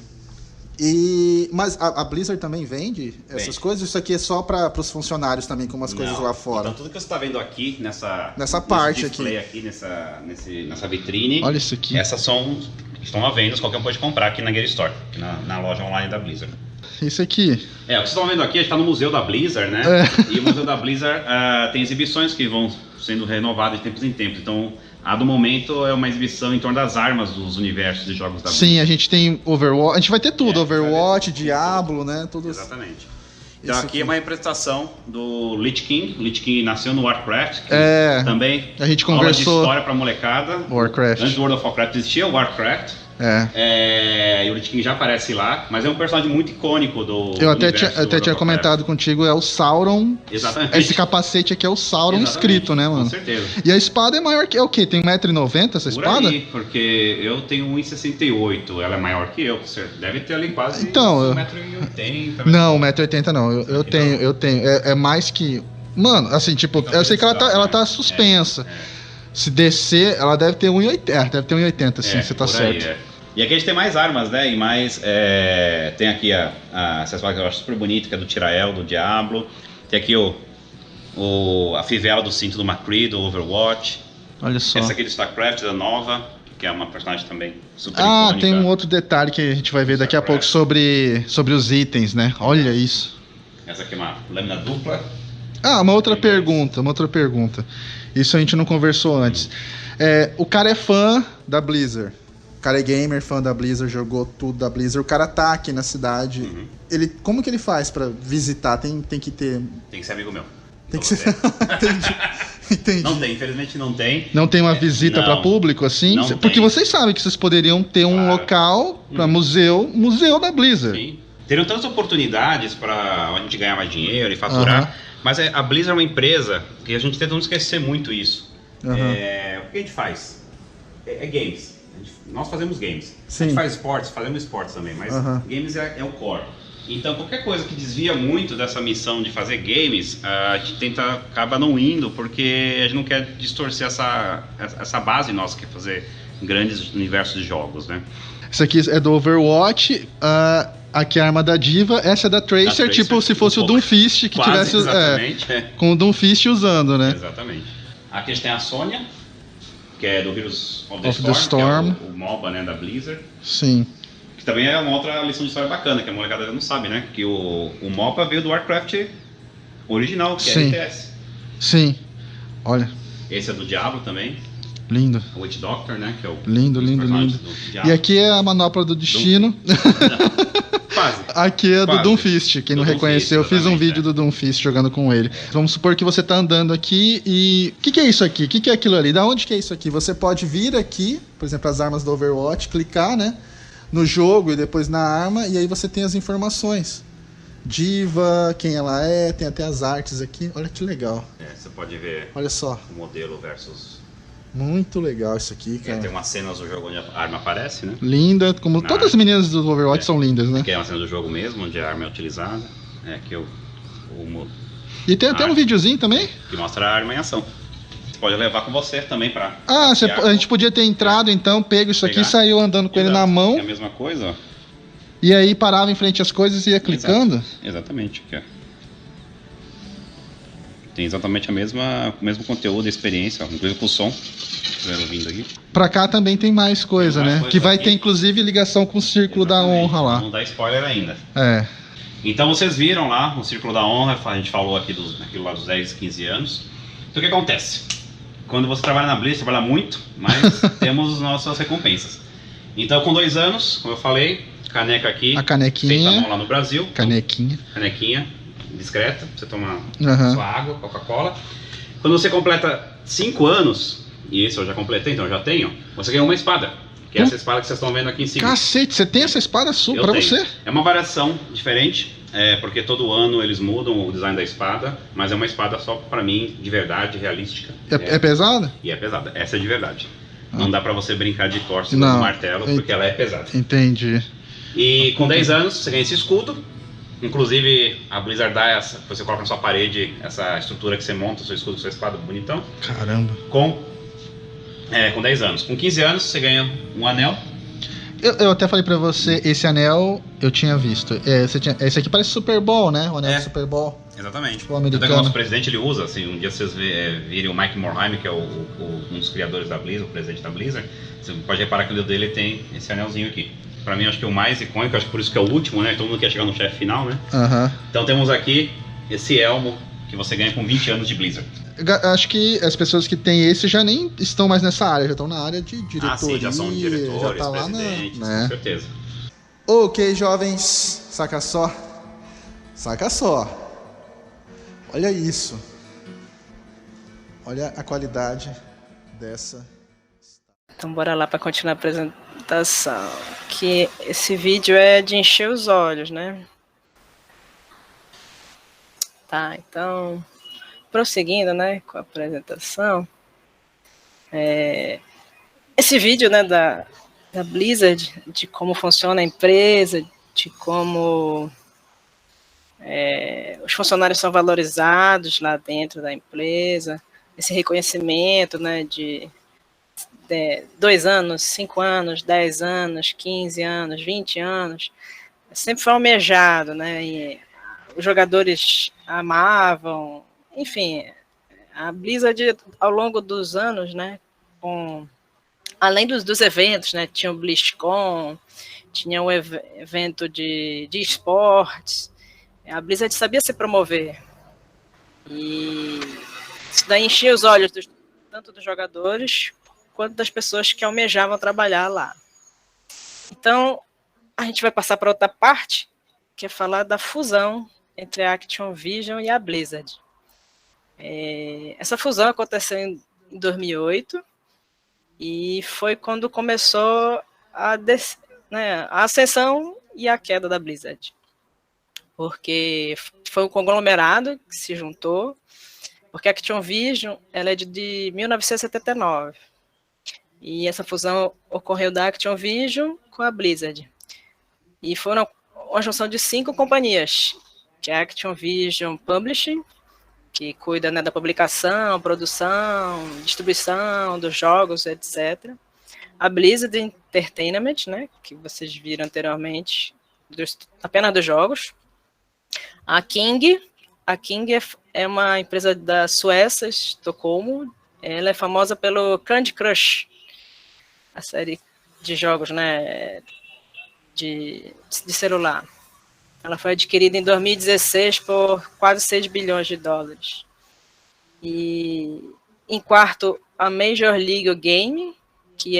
Mas a Blizzard também vende essas coisas? Isso aqui é só para os funcionários também, como as coisas lá fora? Então tudo que você está vendo aqui nessa parte aqui, nessa vitrine, olha isso aqui. Essas estão à venda, qualquer um pode comprar aqui na Gear Store, na loja online da Blizzard. Isso aqui. O que vocês estão vendo aqui, a gente está no Museu da Blizzard, né? E o Museu da Blizzard tem exibições que vão sendo renovadas de tempos em tempos. Então, a do momento é uma exibição em torno das armas dos universos de jogos da Blizzard. Sim, a gente tem Overwatch, a gente vai ter tudo, Overwatch, Diablo, né? Tudo. Exatamente. Então aqui é uma representação do Lich King. Lich King nasceu no Warcraft, que também a gente aula conversou de história pra molecada. Warcraft. Antes do World of Warcraft existia o Warcraft. E o Lich King já aparece lá, mas é um personagem muito icônico do Eu até tinha comentado contigo, é o Sauron. Exatamente. Esse capacete aqui é o Sauron escrito, né, mano? Com certeza. E a espada é maior que... É o quê? Tem 1,90m essa espada? Por aí, porque eu tenho 1,68m, ela é maior que eu. Você deve ter ali quase 1,80m. Não, 1,80m não. Eu tenho. É mais que... Mano, assim, tipo, eu sei que ela tá suspensa. Se descer, ela deve ter 1,80m. Deve ter 1,80m, sim, você tá certo. E aqui a gente tem mais armas, né? E mais. Tem aqui essa espada que eu acho super bonita, que é do Tyrael, do Diablo. Tem aqui a fivela do cinto do McCree, do Overwatch. Olha só. Essa aqui do StarCraft, da Nova, que é uma personagem também super icônica. Tem um outro detalhe que a gente vai ver daqui a pouco sobre os itens, né? Olha isso. Essa aqui é uma lâmina dupla. Uma outra pergunta. Isso a gente não conversou antes. O cara é fã da Blizzard. O cara é gamer, fã da Blizzard, jogou tudo da Blizzard. O cara tá aqui na cidade. Como que ele faz pra visitar? Tem que ter... Tem que ser amigo meu. Tem que ser... Entendi. Não tem, infelizmente não tem. Não tem uma visita para público assim? Não Porque tem. vocês sabem que vocês poderiam ter um local para museu da Blizzard. Sim. Teriam tantas oportunidades para a gente ganhar mais dinheiro e faturar, mas a Blizzard é uma empresa que a gente tenta não esquecer muito isso. O que a gente faz? É games. Nós fazemos games. Sim. A gente faz esportes, fazemos esportes também, mas games é o core. Então, qualquer coisa que desvia muito dessa missão de fazer games, a gente acaba não indo, porque a gente não quer distorcer essa base nossa, que é fazer grandes universos de jogos, né? Isso aqui é do Overwatch, aqui é a arma da Diva, essa é da Tracer, tipo se fosse o Doomfist que quase, tivesse exatamente, com o Doomfist usando, né? Exatamente. Aqui a gente tem a Sônia, que é do Heroes of the Storm, que é o MOBA, né, da Blizzard. Sim. Que também é uma outra lição de história bacana, que a molecada não sabe, né? Que o MOBA veio do Warcraft original, que é RTS. Sim. Olha. Esse é do Diablo também. Lindo. O Witch Doctor, né? Que é o lindo. E aqui é a manopla do destino. Quase. Aqui é do Doomfist. Quem não reconheceu, eu fiz um vídeo do Doomfist jogando com ele. Vamos supor que você tá andando aqui e... O que é isso aqui? O que é aquilo ali? Da onde que é isso aqui? Você pode vir aqui, por exemplo, as armas do Overwatch, clicar, né? No jogo e depois na arma, e aí você tem as informações. Diva, quem ela é, tem até as artes aqui. Olha que legal. Você pode ver. Olha só. O modelo versus... Muito legal isso aqui, cara. Tem umas cenas do jogo onde a arma aparece, né? Linda, como todas as meninas do Overwatch são lindas, né? Aqui é uma cena do jogo mesmo, onde a arma é utilizada. Aqui E tem até um videozinho também? Que mostra a arma em ação. Você pode levar com você também pra... a gente podia ter entrado então, pego isso aqui e saiu andando com ele na mão. É a mesma coisa, ó. E aí parava em frente às coisas e ia clicando? Exatamente, aqui, ó. Tem exatamente o mesmo conteúdo, a experiência, ó, inclusive com o som. Vindo aqui. Pra cá também tem mais coisa, né? Que vai ter inclusive ligação com o Círculo da Honra lá. Não dá spoiler ainda. Então vocês viram lá o Círculo da Honra, a gente falou aqui daquilo lá dos 10, 15 anos. Então o que acontece? Quando você trabalha na Blizzard, trabalha muito, mas temos nossas recompensas. Então com 2 anos, como eu falei, caneca aqui, a canequinha, feita à mão lá no Brasil. Canequinha discreta, você toma sua água, Coca-Cola. Quando você completa 5 anos, e isso eu já completei, então eu já tenho, você ganha uma espada. Que é essa espada que vocês estão vendo aqui em cima. Cacete, você tem essa espada sua pra você? É uma variação diferente, porque todo ano eles mudam o design da espada, mas é uma espada só pra mim, de verdade, realística. É pesada? E é pesada, essa é de verdade. Não dá pra você brincar de torce com martelo, porque ela é pesada. Entendi. E com 10 anos, você ganha esse escudo. Inclusive, a Blizzard dá você coloca na sua parede essa estrutura que você monta, o seu escudo, sua espada, bonitão. Caramba. Com 10 anos. Com 15 anos, você ganha um anel. Eu até falei pra você, esse anel eu tinha visto. Esse aqui parece Super Bowl, né? O anel do Super Bowl. Exatamente. O americano. O nosso presidente ele usa, assim, um dia vocês virem o Mike Morhaime, que é um dos criadores da Blizzard, o presidente da Blizzard, você pode reparar que o dedo dele tem esse anelzinho aqui. Pra mim, acho que é o mais icônico, acho que por isso que é o último, né? Todo mundo quer chegar no chefe final, né? Então temos aqui esse elmo que você ganha com 20 anos de Blizzard. Acho que as pessoas que têm esse já nem estão mais nessa área, já estão na área de diretoria. Sim, já são diretores, já tá presidentes, lá com certeza. Ok, jovens, saca só. Olha isso. Olha a qualidade dessa. Então bora lá para continuar a apresentação. Que esse vídeo é de encher os olhos, né? Tá, então prosseguindo, né, com a apresentação. Esse vídeo, né, da Blizzard, de como funciona a empresa, de como os funcionários são valorizados lá dentro da empresa, esse reconhecimento, né, de 2 anos, 5 anos, 10 anos, 15 anos, 20 anos, sempre foi almejado, né? E os jogadores amavam, enfim, a Blizzard ao longo dos anos, né? Além dos eventos, né? Tinha o BlizzCon, tinha o evento de esportes, a Blizzard sabia se promover. E isso daí enchia os olhos tanto dos jogadores quanto das pessoas que almejavam trabalhar lá. Então, a gente vai passar para outra parte, que é falar da fusão entre a Activision e a Blizzard. Essa fusão aconteceu em 2008 e foi quando começou a ascensão e a queda da Blizzard. Porque foi um conglomerado que se juntou, porque a Activision ela é de 1979. E essa fusão ocorreu da Activision com a Blizzard. E foram uma junção de 5 companhias, que é a Activision Publishing, que cuida, né, da publicação, produção, distribuição dos jogos, etc. A Blizzard Entertainment, né, que vocês viram anteriormente, apenas dos jogos. A King é uma empresa da Suécia, Estocolmo. Ela é famosa pelo Candy Crush, a série de jogos, né, de celular. Ela foi adquirida em 2016 por quase 6 bilhões de dólares. E em quarto, a Major League Game, que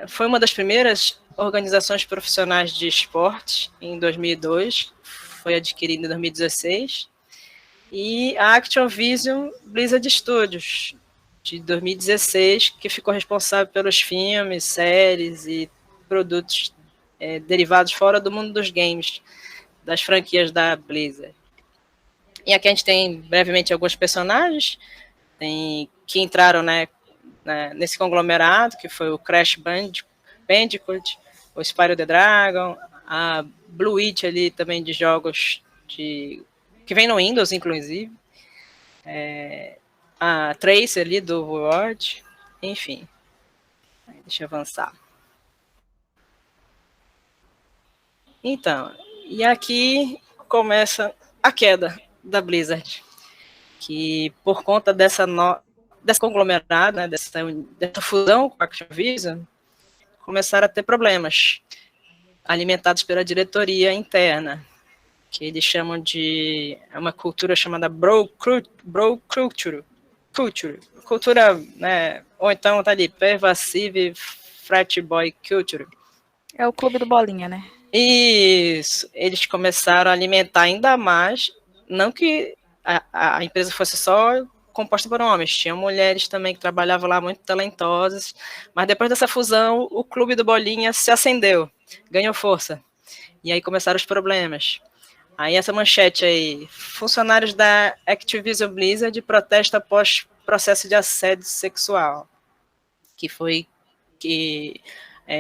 foi uma das primeiras organizações profissionais de esportes em 2002, foi adquirida em 2016. E a Activision Blizzard Studios, de 2016, que ficou responsável pelos filmes, séries e produtos derivados fora do mundo dos games, das franquias da Blizzard. E aqui a gente tem brevemente alguns personagens que entraram, né, nesse conglomerado, que foi o Crash Bandicoot, o Spyro the Dragon, a Blue Witch ali também de jogos que vem no Windows, inclusive, a Trace ali do Overwatch, enfim. Deixa eu avançar. Então, e aqui começa a queda da Blizzard, que por conta dessa conglomerado, né, dessa fusão com a Activision, começaram a ter problemas alimentados pela diretoria interna, que eles chamam de uma cultura chamada bro culture, né, ou então tá ali, pervasive frat boy culture. É o clube do Bolinha, né? Isso, eles começaram a alimentar ainda mais, não que a empresa fosse só composta por homens, tinham mulheres também que trabalhavam lá muito talentosas, mas depois dessa fusão, o clube do Bolinha se acendeu, ganhou força, e aí começaram os problemas. Aí essa manchete aí, funcionários da Activision Blizzard protesta após processo de assédio sexual,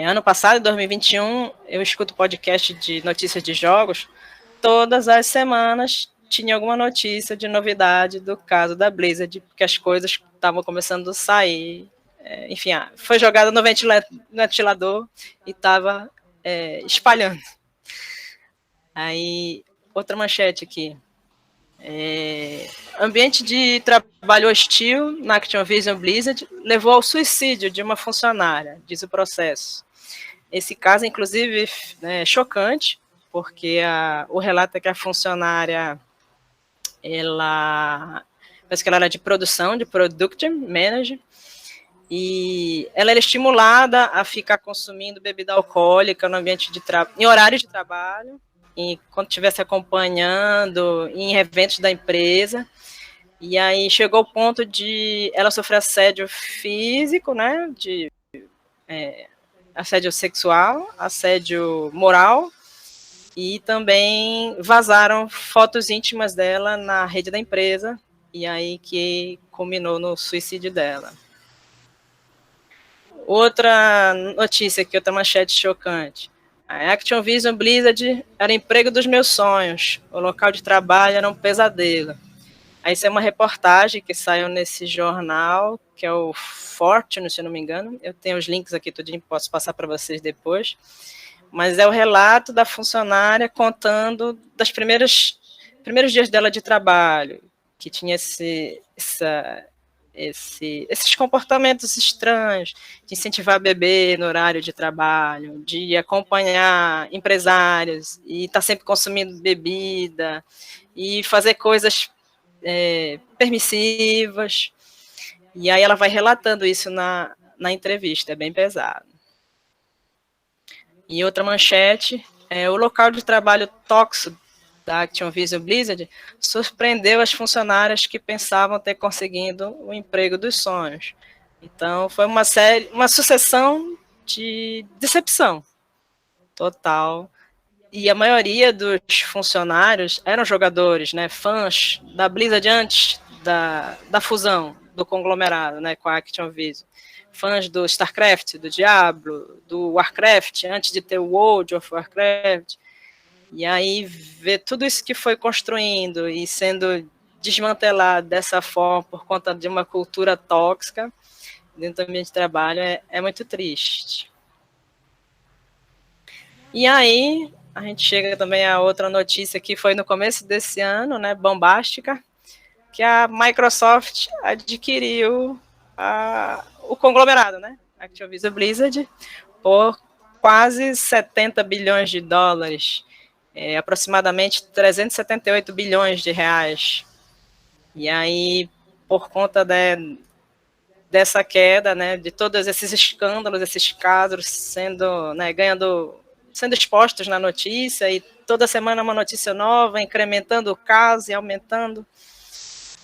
ano passado, em 2021, eu escuto podcast de notícias de jogos, todas as semanas tinha alguma notícia de novidade do caso da Blizzard, porque as coisas estavam começando a sair, enfim, foi jogada no ventilador e estava espalhando. Aí, outra manchete aqui. Ambiente de trabalho hostil na Activision Blizzard levou ao suicídio de uma funcionária, diz o processo. Esse caso, inclusive, é chocante, porque o relato é que a funcionária, parece que ela era de produção, de Product Manager, e ela era estimulada a ficar consumindo bebida alcoólica no ambiente em horário de trabalho, e quando estivesse acompanhando em eventos da empresa, e aí chegou ao ponto de ela sofrer assédio físico, né, assédio sexual, assédio moral, e também vazaram fotos íntimas dela na rede da empresa, e aí que culminou no suicídio dela. Outra notícia aqui, outra manchete chocante. A Activision Blizzard era o emprego dos meus sonhos. O local de trabalho era um pesadelo. Aí isso é uma reportagem que saiu nesse jornal, que é o Fortune, se eu não me engano. Eu tenho os links aqui, tudinho, posso passar para vocês depois. Mas é o relato da funcionária contando dos primeiros dias dela de trabalho, que tinha esses comportamentos estranhos, de incentivar a beber no horário de trabalho, de acompanhar empresários e estar sempre consumindo bebida e fazer coisas permissivas. E aí ela vai relatando isso na na entrevista, é bem pesado. E outra manchete, o local de trabalho tóxico da Activision Blizzard surpreendeu as funcionárias que pensavam ter conseguido o emprego dos sonhos. Então, foi uma sucessão de decepção total. E a maioria dos funcionários eram jogadores, né, fãs da Blizzard antes da fusão, do conglomerado, né, com a Activision. Fãs do StarCraft, do Diablo, do Warcraft, antes de ter o World of Warcraft. E aí, ver tudo isso que foi construindo e sendo desmantelado dessa forma por conta de uma cultura tóxica dentro do ambiente de trabalho é muito triste. E aí, a gente chega também a outra notícia que foi no começo desse ano, né, bombástica, que a Microsoft adquiriu o conglomerado, né, Activision Blizzard, por quase 70 bilhões de dólares, aproximadamente 378 bilhões de reais. E aí, por conta dessa queda, né, de todos esses escândalos, esses casos sendo expostos na notícia, e toda semana uma notícia nova, incrementando o caso e aumentando,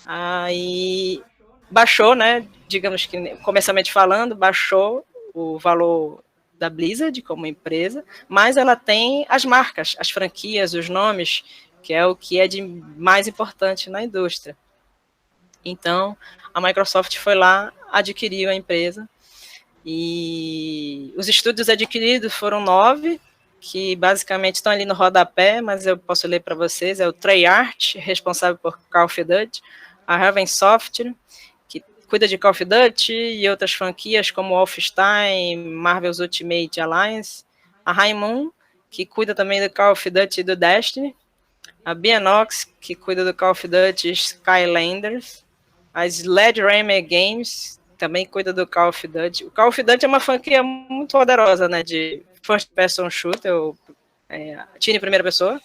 aí baixou, né, digamos que comercialmente falando, baixou o valor da Blizzard como empresa, mas ela tem as marcas, as franquias, os nomes, que é o que é de mais importante na indústria. Então, a Microsoft foi lá, adquiriu a empresa, e os estúdios adquiridos foram 9, que basicamente estão ali no rodapé, mas eu posso ler para vocês. É o Treyarch, responsável por Call of Duty, a Raven Software, que cuida de Call of Duty e outras franquias como Wolfenstein, Marvel's Ultimate Alliance, a High Moon, que cuida também do Call of Duty e do Destiny, a Bianox, que cuida do Call of Duty Skylanders, a Sledgehammer Games, também cuida do Call of Duty. O Call of Duty é uma franquia muito poderosa, né, de first person shooter, tiro em primeira pessoa,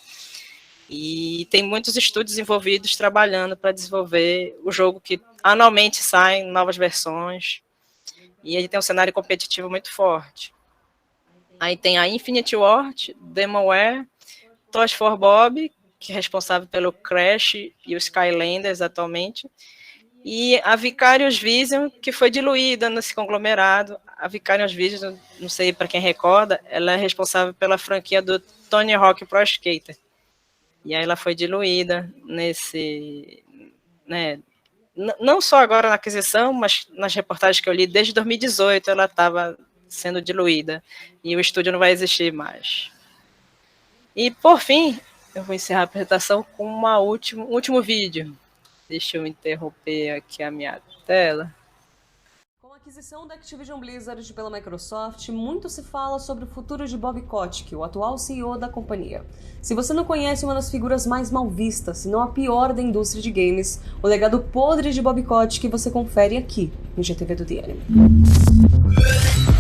e tem muitos estúdios envolvidos trabalhando para desenvolver o jogo, que anualmente saem novas versões, e ele tem um cenário competitivo muito forte. Aí tem a Infinity Ward, Demoware, Toys for Bob, que é responsável pelo Crash e o Skylanders atualmente, e a Vicarious Vision, que foi diluída nesse conglomerado. A Vicarious Vision, não sei para quem recorda, ela é responsável pela franquia do Tony Hawk Pro Skater. E aí ela foi diluída nesse, né, não só agora na aquisição, mas nas reportagens que eu li, desde 2018 ela estava sendo diluída, e o estúdio não vai existir mais. E, por fim, eu vou encerrar a apresentação com um último vídeo. Deixa eu interromper aqui a minha tela. Com a aquisição da Activision Blizzard pela Microsoft, muito se fala sobre o futuro de Bob Kotick, o atual CEO da companhia. Se você não conhece uma das figuras mais mal vistas, se não a pior da indústria de games, o legado podre de Bob Kotick você confere aqui, no GTV do The Anime.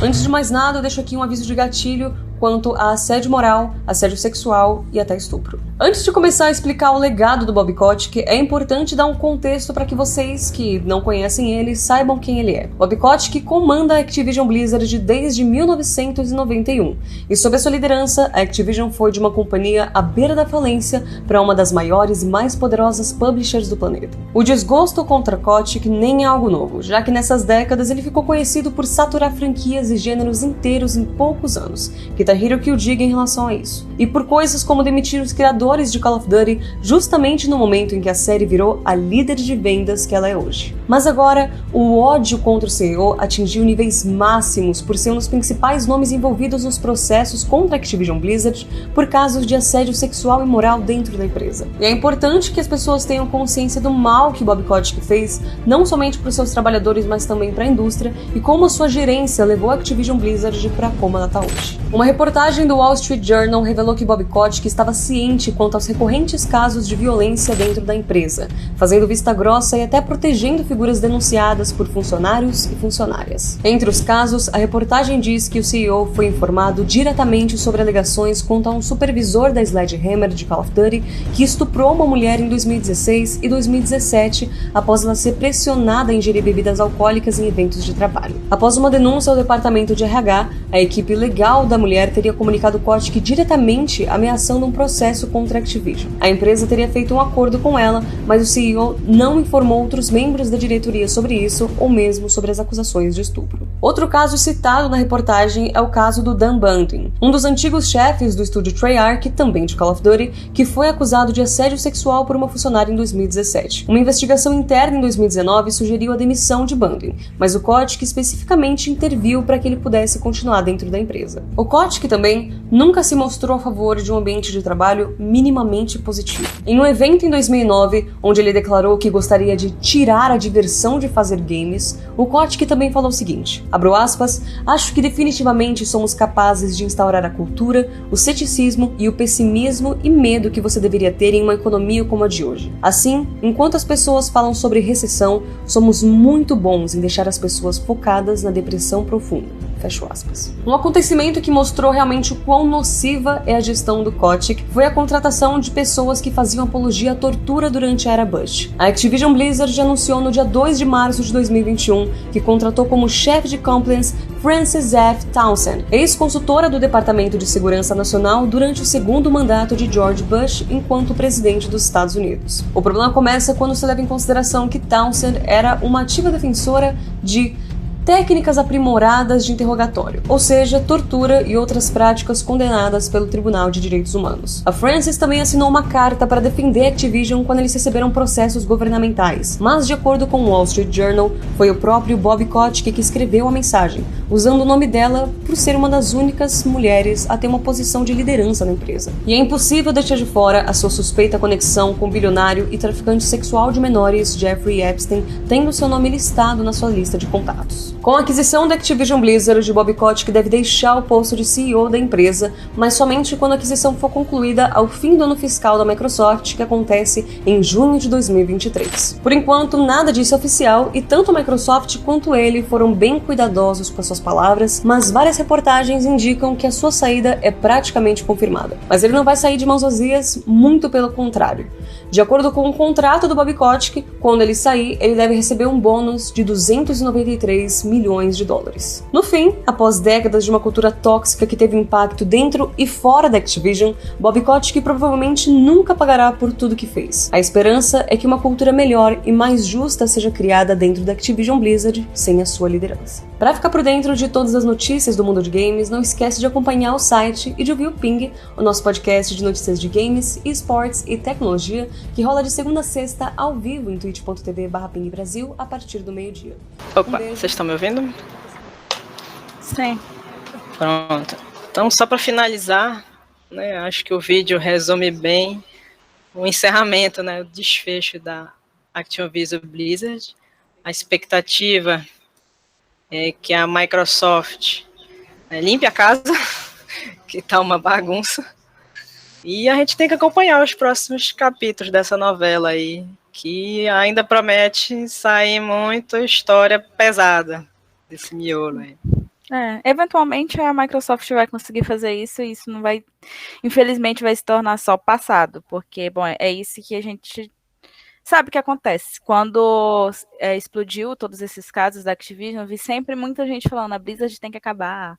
Antes de mais nada, eu deixo aqui um aviso de gatilho quanto a assédio moral, assédio sexual e até estupro. Antes de começar a explicar o legado do Bob Kotick, é importante dar um contexto para que vocês que não conhecem ele saibam quem ele é. Bob Kotick comanda a Activision Blizzard desde 1991, e sob a sua liderança, a Activision foi de uma companhia à beira da falência para uma das maiores e mais poderosas publishers do planeta. O desgosto contra Kotick nem é algo novo, já que nessas décadas ele ficou conhecido por saturar franquias e gêneros inteiros em poucos anos, que Hiro que o diga em relação a isso. E por coisas como demitir os criadores de Call of Duty justamente no momento em que a série virou a líder de vendas que ela é hoje. Mas agora, o ódio contra o CEO atingiu níveis máximos por ser um dos principais nomes envolvidos nos processos contra a Activision Blizzard por casos de assédio sexual e moral dentro da empresa. E é importante que as pessoas tenham consciência do mal que Bob Kotick fez, não somente para os seus trabalhadores, mas também para a indústria, e como a sua gerência levou a Activision Blizzard para como ela está hoje. Uma reportagem do Wall Street Journal revelou que Bob Kotick estava ciente quanto aos recorrentes casos de violência dentro da empresa, fazendo vista grossa e até protegendo figuras denunciadas por funcionários e funcionárias. Entre os casos, a reportagem diz que o CEO foi informado diretamente sobre alegações quanto a um supervisor da Sledgehammer de Call of Duty que estuprou uma mulher em 2016 e 2017 após ela ser pressionada a ingerir bebidas alcoólicas em eventos de trabalho. Após uma denúncia ao departamento de RH, a equipe legal da mulher teria comunicado Kotick diretamente ameaçando um processo contra a Activision. A empresa teria feito um acordo com ela, mas o CEO não informou outros membros da diretoria sobre isso ou mesmo sobre as acusações de estupro. Outro caso citado na reportagem é o caso do Dan Bunting, um dos antigos chefes do estúdio Treyarch, também de Call of Duty, que foi acusado de assédio sexual por uma funcionária em 2017. Uma investigação interna em 2019 sugeriu a demissão de Bunting, mas o Kotick especificamente interviu para que ele pudesse continuar dentro da empresa. O Kotick também nunca se mostrou a favor de um ambiente de trabalho minimamente positivo. Em um evento em 2009, onde ele declarou que gostaria de tirar a diversão de fazer games, o Kotick também falou o seguinte, abro aspas, acho que definitivamente somos capazes de instaurar a cultura, o ceticismo e o pessimismo e medo que você deveria ter em uma economia como a de hoje. Assim, enquanto as pessoas falam sobre recessão, somos muito bons em deixar as pessoas focadas na depressão profunda. Fecho aspas. Um acontecimento que mostrou realmente o quão nociva é a gestão do Kotick foi a contratação de pessoas que faziam apologia à tortura durante a era Bush. A Activision Blizzard anunciou no dia 2 de março de 2021 que contratou como chefe de compliance Frances F. Townsend, ex-consultora do Departamento de Segurança Nacional durante o segundo mandato de George Bush enquanto presidente dos Estados Unidos. O problema começa quando se leva em consideração que Townsend era uma ativa defensora de técnicas aprimoradas de interrogatório, ou seja, tortura e outras práticas condenadas pelo Tribunal de Direitos Humanos. A Frances também assinou uma carta para defender a Activision quando eles receberam processos governamentais, mas de acordo com o Wall Street Journal, foi o próprio Bob Kotick que escreveu a mensagem, usando o nome dela por ser uma das únicas mulheres a ter uma posição de liderança na empresa. E é impossível deixar de fora a sua suspeita conexão com o bilionário e traficante sexual de menores Jeffrey Epstein, tendo seu nome listado na sua lista de contatos. Com a aquisição da Activision Blizzard, Bob Kotick deve deixar o posto de CEO da empresa, mas somente quando a aquisição for concluída ao fim do ano fiscal da Microsoft, que acontece em junho de 2023. Por enquanto, nada disso é oficial e tanto a Microsoft quanto ele foram bem cuidadosos com as suas palavras, mas várias reportagens indicam que a sua saída é praticamente confirmada. Mas ele não vai sair de mãos vazias, muito pelo contrário. De acordo com o contrato do Bob Kotick, quando ele sair, ele deve receber um bônus de 293 milhões de dólares. No fim, após décadas de uma cultura tóxica que teve impacto dentro e fora da Activision, Bob Kotick provavelmente nunca pagará por tudo que fez. A esperança é que uma cultura melhor e mais justa seja criada dentro da Activision Blizzard sem a sua liderança. Para ficar por dentro de todas as notícias do mundo de games, não esquece de acompanhar o site e de ouvir o Ping, o nosso podcast de notícias de games, esportes e tecnologia, que rola de segunda a sexta ao vivo em twitch.tv/pingbrasil a partir do meio-dia. Opa, vocês estão me ouvindo? Sim. Pronto. Então, só para finalizar, né, acho que o vídeo resume bem o encerramento, né, o desfecho da Activision Blizzard. A expectativa é que a Microsoft limpe a casa, que está uma bagunça, e a gente tem que acompanhar os próximos capítulos dessa novela aí, que ainda promete sair muito história pesada desse miolo aí. Eventualmente a Microsoft vai conseguir fazer isso e isso não vai, infelizmente, vai se tornar só passado, porque, bom, é isso que a gente sabe o que acontece. Quando explodiu todos esses casos da Activision, eu vi sempre muita gente falando, a Blizzard tem que acabar,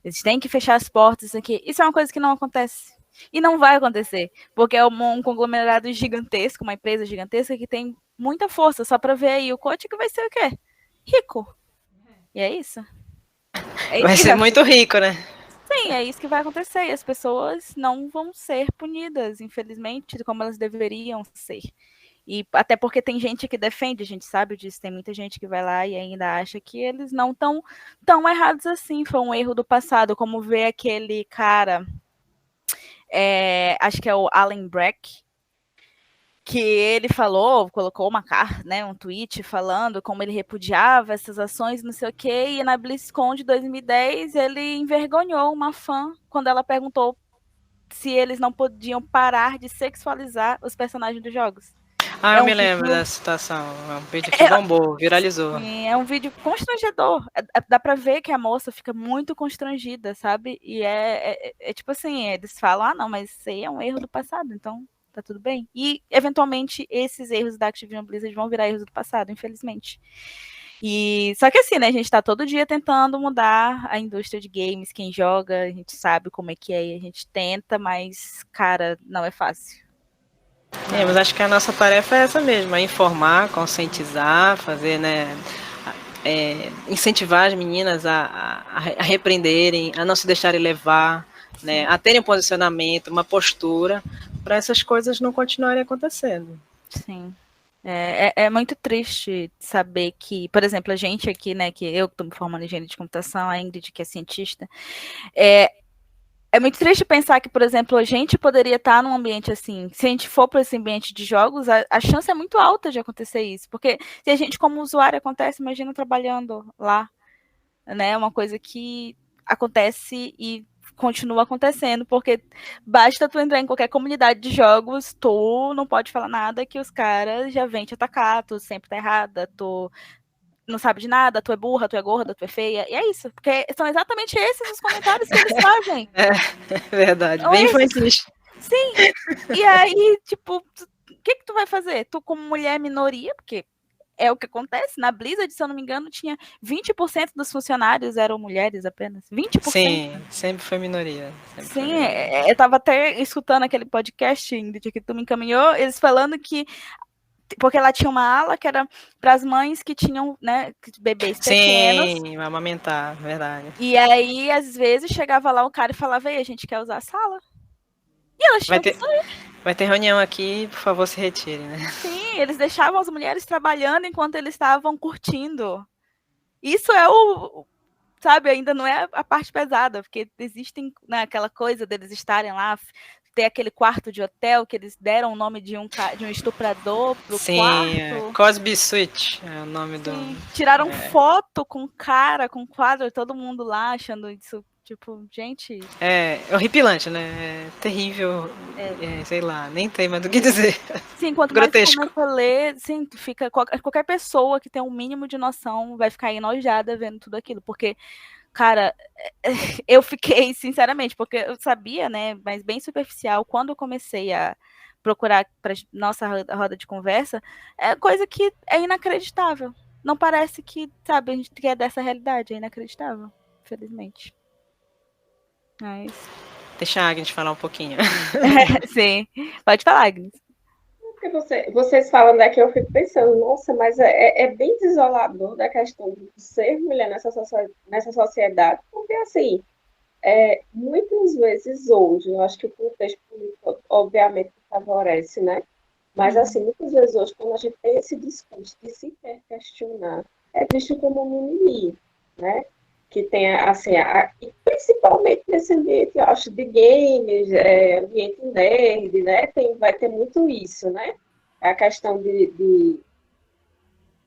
eles têm que fechar as portas, isso aqui. Isso é uma coisa que não acontece. E não vai acontecer, porque é um conglomerado gigantesco, uma empresa gigantesca que tem muita força, só para ver aí o Kotick vai ser o quê? Rico. E é isso. Vai ser muito rico, né? Sim, é isso que vai acontecer. E as pessoas não vão ser punidas, infelizmente, como elas deveriam ser. E até porque tem gente que defende, a gente sabe disso, tem muita gente que vai lá e ainda acha que eles não estão tão errados assim. Foi um erro do passado, como ver aquele cara, acho que é o Alan Brack, que ele colocou uma carta, né, um tweet falando como ele repudiava essas ações, não sei o quê, e na BlizzCon de 2010 ele envergonhou uma fã quando ela perguntou se eles não podiam parar de sexualizar os personagens dos jogos. Eu me lembro dessa situação. É um vídeo que bombou, viralizou. Sim, é um vídeo constrangedor. Dá pra ver que a moça fica muito constrangida, sabe? E é tipo assim, eles falam, não, mas isso aí é um erro do passado, então tá tudo bem. E, eventualmente, esses erros da Activision Blizzard vão virar erros do passado, infelizmente. Só que assim, né, a gente tá todo dia tentando mudar a indústria de games, quem joga, a gente sabe como é que é, a gente tenta, mas, cara, não é fácil. Mas acho que a nossa tarefa é essa mesmo, é informar, conscientizar, fazer, né, incentivar as meninas a repreenderem, a não se deixarem levar, né, a terem um posicionamento, uma postura, para essas coisas não continuarem acontecendo. Sim. É muito triste saber que, por exemplo, a gente aqui, né, que eu estou me formando em engenharia de computação, a Ingrid, que é cientista, é muito triste pensar que, por exemplo, a gente poderia estar num ambiente assim, se a gente for para esse ambiente de jogos, a chance é muito alta de acontecer isso, porque se a gente como usuário acontece, imagina trabalhando lá, né, é uma coisa que acontece e continua acontecendo, porque basta tu entrar em qualquer comunidade de jogos, tu não pode falar nada que os caras já vêm te atacar, tu sempre tá errada, tu não sabe de nada, tu é burra, tu é gorda, tu é feia, e é isso, porque são exatamente esses os comentários que eles fazem. É verdade, bem infantis. Sim, e aí, tipo, o que tu vai fazer? Tu como mulher minoria, porque é o que acontece. Na Blizzard, se eu não me engano, tinha 20% dos funcionários eram mulheres apenas. 20%. Sim, sempre foi minoria. Sim, eu tava até escutando aquele podcast, Ingrid, que tu me encaminhou, eles falando que porque ela tinha uma ala que era para as mães que tinham, né, bebês pequenos. Sim, amamentar, verdade. E aí, às vezes, chegava lá o cara e falava, ei, a gente quer usar a sala. E elas tinham que sair. Vai ter reunião aqui, por favor, se retire, né? Sim, eles deixavam as mulheres trabalhando enquanto eles estavam curtindo. Isso é sabe, ainda não é a parte pesada, porque existem, né, aquela coisa deles estarem lá, ter aquele quarto de hotel que eles deram o nome de um estuprador pro quarto. Cosby Suite é o nome do... Tiraram foto com o cara, com o quadro, todo mundo lá achando isso, tipo, gente... É horripilante, né? É terrível, sei lá, nem tem mais do que dizer. Sim, quanto grotesco. Mais começa a ler, sim, fica, qualquer pessoa que tem um mínimo de noção vai ficar enojada vendo tudo aquilo, porque, cara, eu fiquei, sinceramente, porque eu sabia, né, mas bem superficial, quando eu comecei a procurar para nossa roda de conversa, é coisa que é inacreditável. Não parece que, sabe, a gente quer dessa realidade, é inacreditável, infelizmente. É isso. Deixa a Agnes falar um pouquinho. Sim, pode falar, Agnes. Porque vocês falando aqui, eu fico pensando, nossa, mas é bem desolador da questão de ser mulher nessa sociedade, porque, assim, muitas vezes hoje, eu acho que o contexto político, obviamente, favorece, né? Mas, assim, muitas vezes hoje, quando a gente tem esse discurso de se quer questionar, é visto como um mimimi, né? Que tem, assim, e principalmente nesse ambiente, eu acho, de games, ambiente nerd, né? Vai ter muito isso, né? A questão de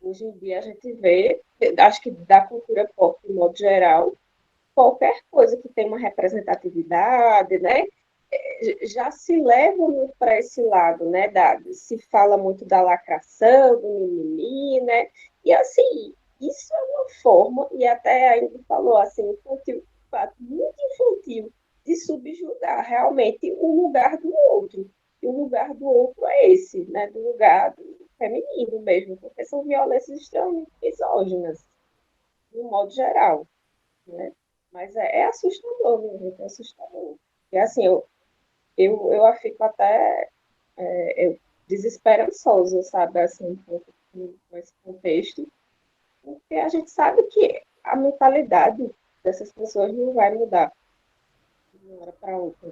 hoje em dia a gente vê, acho que da cultura pop, de modo geral, qualquer coisa que tem uma representatividade, né? Já se leva muito para esse lado, né? Se fala muito da lacração, do mimimi, né? E, assim, isso é uma forma, e até ainda falou assim, infantil, muito infantil, de subjugar realmente o lugar do outro. E o lugar do outro é esse, né? Do lugar feminino mesmo, porque são violências extremamente misóginas, de um modo geral, né? Mas é assustador, né, gente? É assustador. E assim, eu fico até desesperançosa, sabe, assim, com esse contexto, porque a gente sabe que a mentalidade dessas pessoas não vai mudar de uma hora para outra.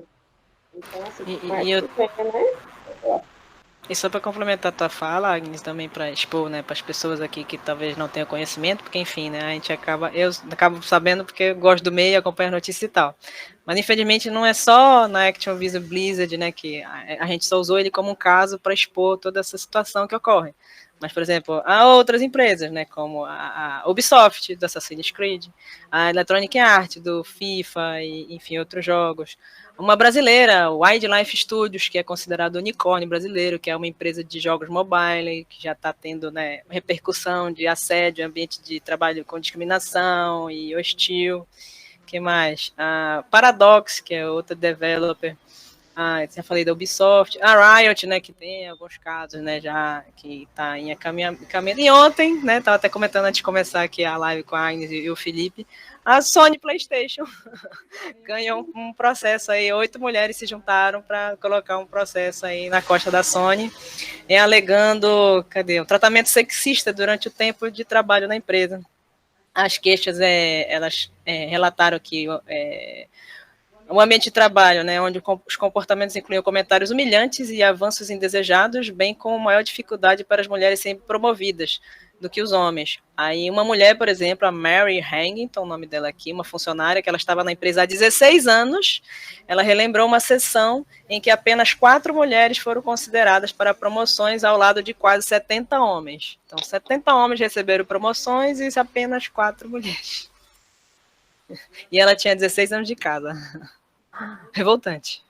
Então, assim, mais que venha, né? E só para complementar a tua fala, Agnes, também para expor, né, para as pessoas aqui que talvez não tenham conhecimento, porque enfim, né, eu acabo sabendo porque eu gosto do meio, acompanho a notícia e tal. Mas infelizmente não é só na Activision Blizzard, né, que a gente só usou ele como um caso para expor toda essa situação que ocorre. Mas, por exemplo, há outras empresas, né, como a Ubisoft, do Assassin's Creed, a Electronic Arts, do FIFA, e, enfim, outros jogos. Uma brasileira, o Wildlife Studios, que é considerado unicórnio brasileiro, que é uma empresa de jogos mobile, que já está tendo, né, repercussão de assédio, ambiente de trabalho com discriminação e hostil. Que mais? A Paradox, que é outra developer. Já falei da Ubisoft, a Riot, né, que tem alguns casos, né, já que está em caminhamento. E ontem, né, estava até comentando antes de começar aqui a live com a Agnes e o Felipe, a Sony PlayStation ganhou um processo aí, 8 mulheres se juntaram para colocar um processo aí na costa da Sony, alegando, um tratamento sexista durante o tempo de trabalho na empresa. As queixas, elas relataram que o ambiente de trabalho, né, onde os comportamentos incluíam comentários humilhantes e avanços indesejados, bem como maior dificuldade para as mulheres serem promovidas do que os homens. Aí uma mulher, por exemplo, a Mary Hangington, o nome dela aqui, uma funcionária que ela estava na empresa há 16 anos, ela relembrou uma sessão em que apenas 4 mulheres foram consideradas para promoções ao lado de quase 70 homens. Então, 70 homens receberam promoções e apenas 4 mulheres. E ela tinha 16 anos de casa. Revoltante.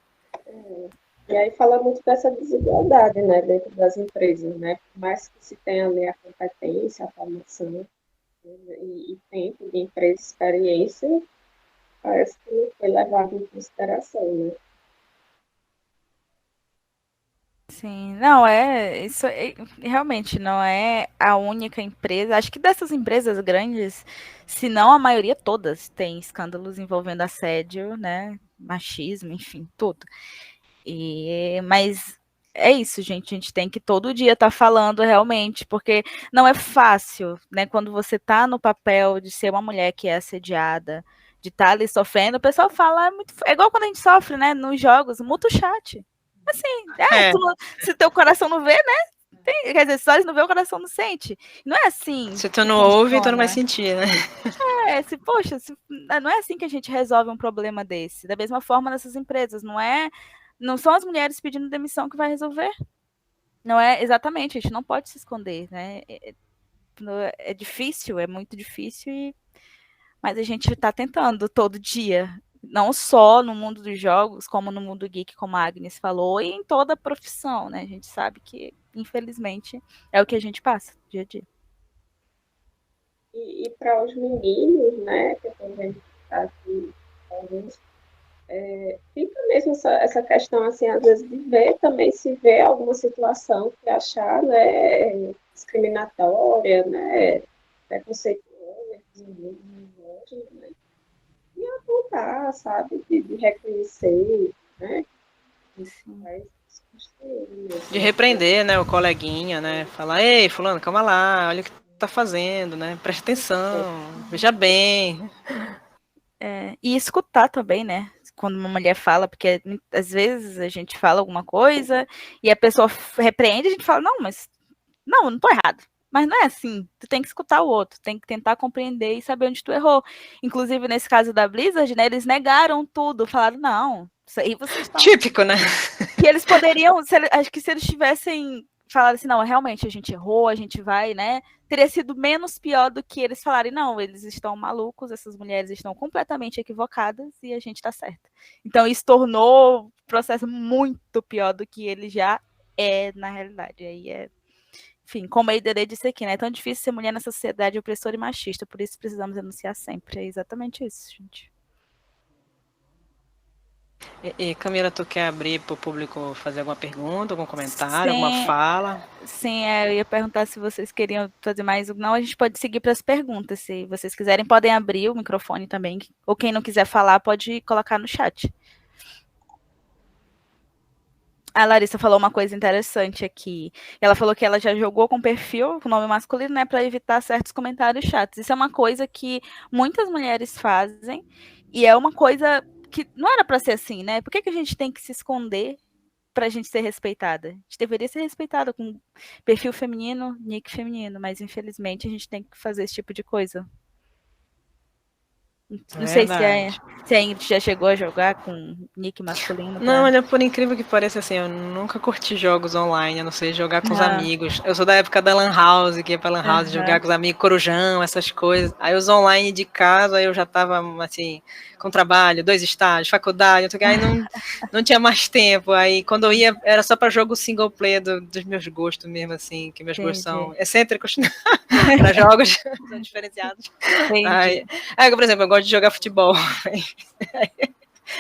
E aí fala muito dessa desigualdade, né, dentro das empresas, né, por mais que se tenha ali a competência, a formação, né, e tempo de empresa, experiência, parece que não foi levado em consideração, né. Sim, não, isso realmente não é a única empresa, acho que dessas empresas grandes, se não a maioria todas, tem escândalos envolvendo assédio, né, machismo, enfim, tudo. Mas é isso, gente, a gente tem que todo dia estar falando realmente, porque não é fácil, né, quando você está no papel de ser uma mulher que é assediada, de estar ali sofrendo, o pessoal fala, é igual quando a gente sofre, né, nos jogos, muta o chat. Assim, se teu coração não vê, né? Quer dizer, se os olhos não vê, o coração não sente. Não é assim. Se tu não ouve, tu não vai sentir, né? Poxa, não é assim que a gente resolve um problema desse. Da mesma forma nessas empresas, não são as mulheres pedindo demissão que vai resolver. Não é exatamente, a gente não pode se esconder, né? É difícil, é muito difícil, mas a gente está tentando todo dia. Não só no mundo dos jogos, como no mundo geek, como a Agnes falou, e em toda a profissão, né? A gente sabe que, infelizmente, é o que a gente passa dia a dia. E para os meninos, né, que eu estou vendo que está aqui, alguns, fica mesmo essa questão, assim, às vezes, de ver também, se vê alguma situação que achar, né, discriminatória, né, preconceituosa, né, e apontar, sabe, de reconhecer, né, de repreender, né, o coleguinha, né, falar, ei, fulano, calma lá, olha o que tá fazendo, né, preste atenção, veja bem. E escutar também, né, quando uma mulher fala, porque às vezes a gente fala alguma coisa e a pessoa repreende, a gente fala, não tô errado. Mas não é assim. Tu tem que escutar o outro, tem que tentar compreender e saber onde tu errou. Inclusive, nesse caso da Blizzard, né, eles negaram tudo, falaram, não, isso aí vocês estão... Típico, né? Que eles poderiam, acho que se eles tivessem falado assim, não, realmente a gente errou, a gente vai, né, teria sido menos pior do que eles falarem, não, eles estão malucos, essas mulheres estão completamente equivocadas e a gente tá certa. Então, isso tornou o processo muito pior do que ele já é na realidade. Aí enfim, como a Iderê disse aqui, né? É tão difícil ser mulher nessa sociedade opressora e machista, por isso precisamos denunciar sempre. É exatamente isso, gente. E Camila, tu quer abrir para o público fazer alguma pergunta, algum comentário, alguma fala? Sim, eu ia perguntar se vocês queriam fazer mais. Não, a gente pode seguir para as perguntas. Se vocês quiserem, podem abrir o microfone também. Ou quem não quiser falar, pode colocar no chat. A Larissa falou uma coisa interessante aqui. Ela falou que ela já jogou com perfil, com nome masculino, né, para evitar certos comentários chatos. Isso é uma coisa que muitas mulheres fazem e é uma coisa que não era para ser assim, né? Por que a gente tem que se esconder pra gente ser respeitada. A gente deveria ser respeitada com perfil feminino, nick feminino, mas infelizmente a gente tem que fazer esse tipo de coisa. Não sei Verdade. se a Ingrid já chegou a jogar com nick masculino. Não, olha, por incrível que pareça, assim, eu nunca curti jogos online, a não ser jogar com os amigos. Eu sou da época da Lan House, que ia pra Lan House jogar com os amigos, Corujão, essas coisas. Aí os online de casa, eu já tava, assim, com trabalho, 2 estágios, faculdade, não sei o que, aí não tinha mais tempo. Aí quando eu ia, era só pra jogo single player dos meus gostos mesmo, assim, que meus gostos são excêntricos, pra jogos são diferenciados. Aí, por exemplo, eu gosto de jogar futebol.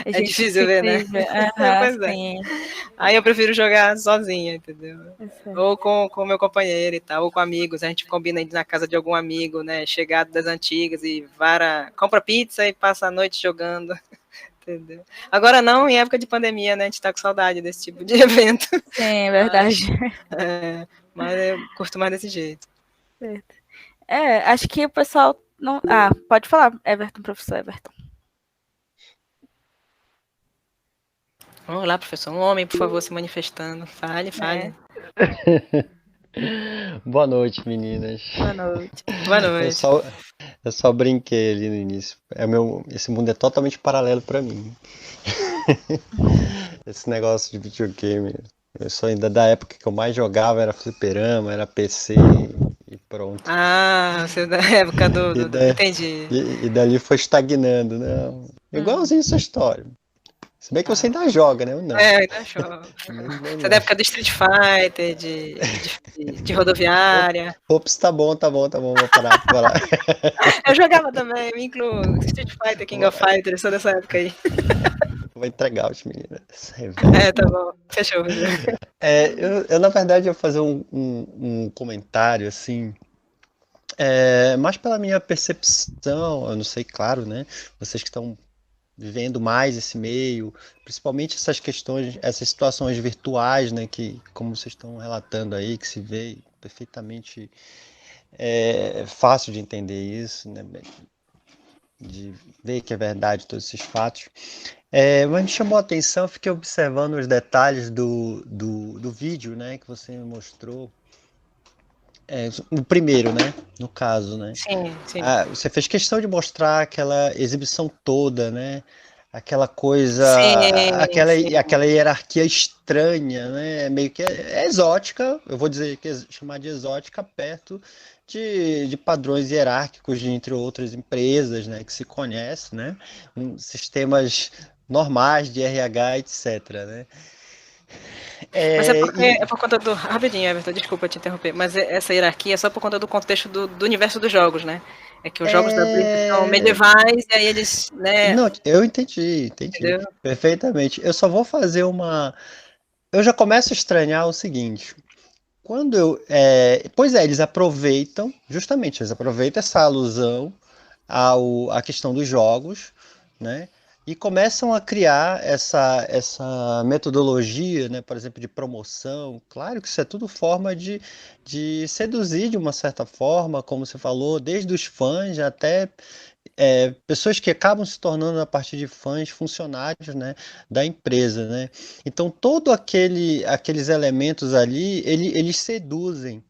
É difícil ver, né? Pois é. Aí eu prefiro jogar sozinha, entendeu? Ou com o meu companheiro e tal, ou com amigos. A gente combina ir na casa de algum amigo, né? Chegado das antigas e compra pizza e passa a noite jogando. Entendeu? Agora não, em época de pandemia, né? A gente tá com saudade desse tipo de evento. Sim, é verdade. Mas eu curto mais desse jeito. Certo. Acho que o pessoal não. Pode falar, Everton, professor Everton. Vamos lá, professor. Um homem, por favor, se manifestando. Fale. Boa noite, meninas. Boa noite. Boa noite. Eu só brinquei ali no início. Esse mundo é totalmente paralelo para mim. Esse negócio de videogame. Eu sou ainda da época que eu mais jogava, era fliperama, era PC e pronto. Você é da época do... Entendi. E dali foi estagnando, não. Igualzinho sua história. Se bem que você ainda joga, né? Eu não. Ainda joga. Você é da época do Street Fighter, de rodoviária. Ops, tá bom, vou parar. Eu jogava também, me incluo. Street Fighter, King of Fighters, sou dessa época aí. Vou entregar os meninos. Tá bom. Fechou. Eu na verdade, ia fazer um comentário, assim, mais pela minha percepção, eu não sei, claro, né? Vocês que estão vivendo mais esse meio, principalmente essas questões, essas situações virtuais, né, que, como vocês estão relatando aí, que se vê perfeitamente fácil de entender isso, né, de ver que é verdade todos esses fatos. Mas me chamou a atenção, eu fiquei observando os detalhes do vídeo, né, que você me mostrou. O primeiro, né? No caso, né? Sim. Você fez questão de mostrar aquela exibição toda, né? Aquela coisa, Sim. aquela hierarquia estranha, né? Meio que exótica, eu vou chamar de exótica perto de padrões hierárquicos entre outras empresas, né? Que se conhece, né? Sistemas normais de RH, etc, né? Mas é por conta do... Rapidinho, Everton, desculpa te interromper, mas essa hierarquia é só por conta do contexto do universo dos jogos, né? É que os jogos da Blizzard são medievais e aí eles, né... Não, eu entendi Entendeu? perfeitamente. Eu só vou fazer eu já começo a estranhar o seguinte. Eles aproveitam essa alusão à questão dos jogos, né? E começam a criar essa metodologia, né, por exemplo, de promoção. Claro que isso é tudo forma de seduzir de uma certa forma, como você falou, desde os fãs até pessoas que acabam se tornando, a partir de fãs, funcionários, né, da empresa, né? Então, todos aqueles elementos ali, eles seduzem,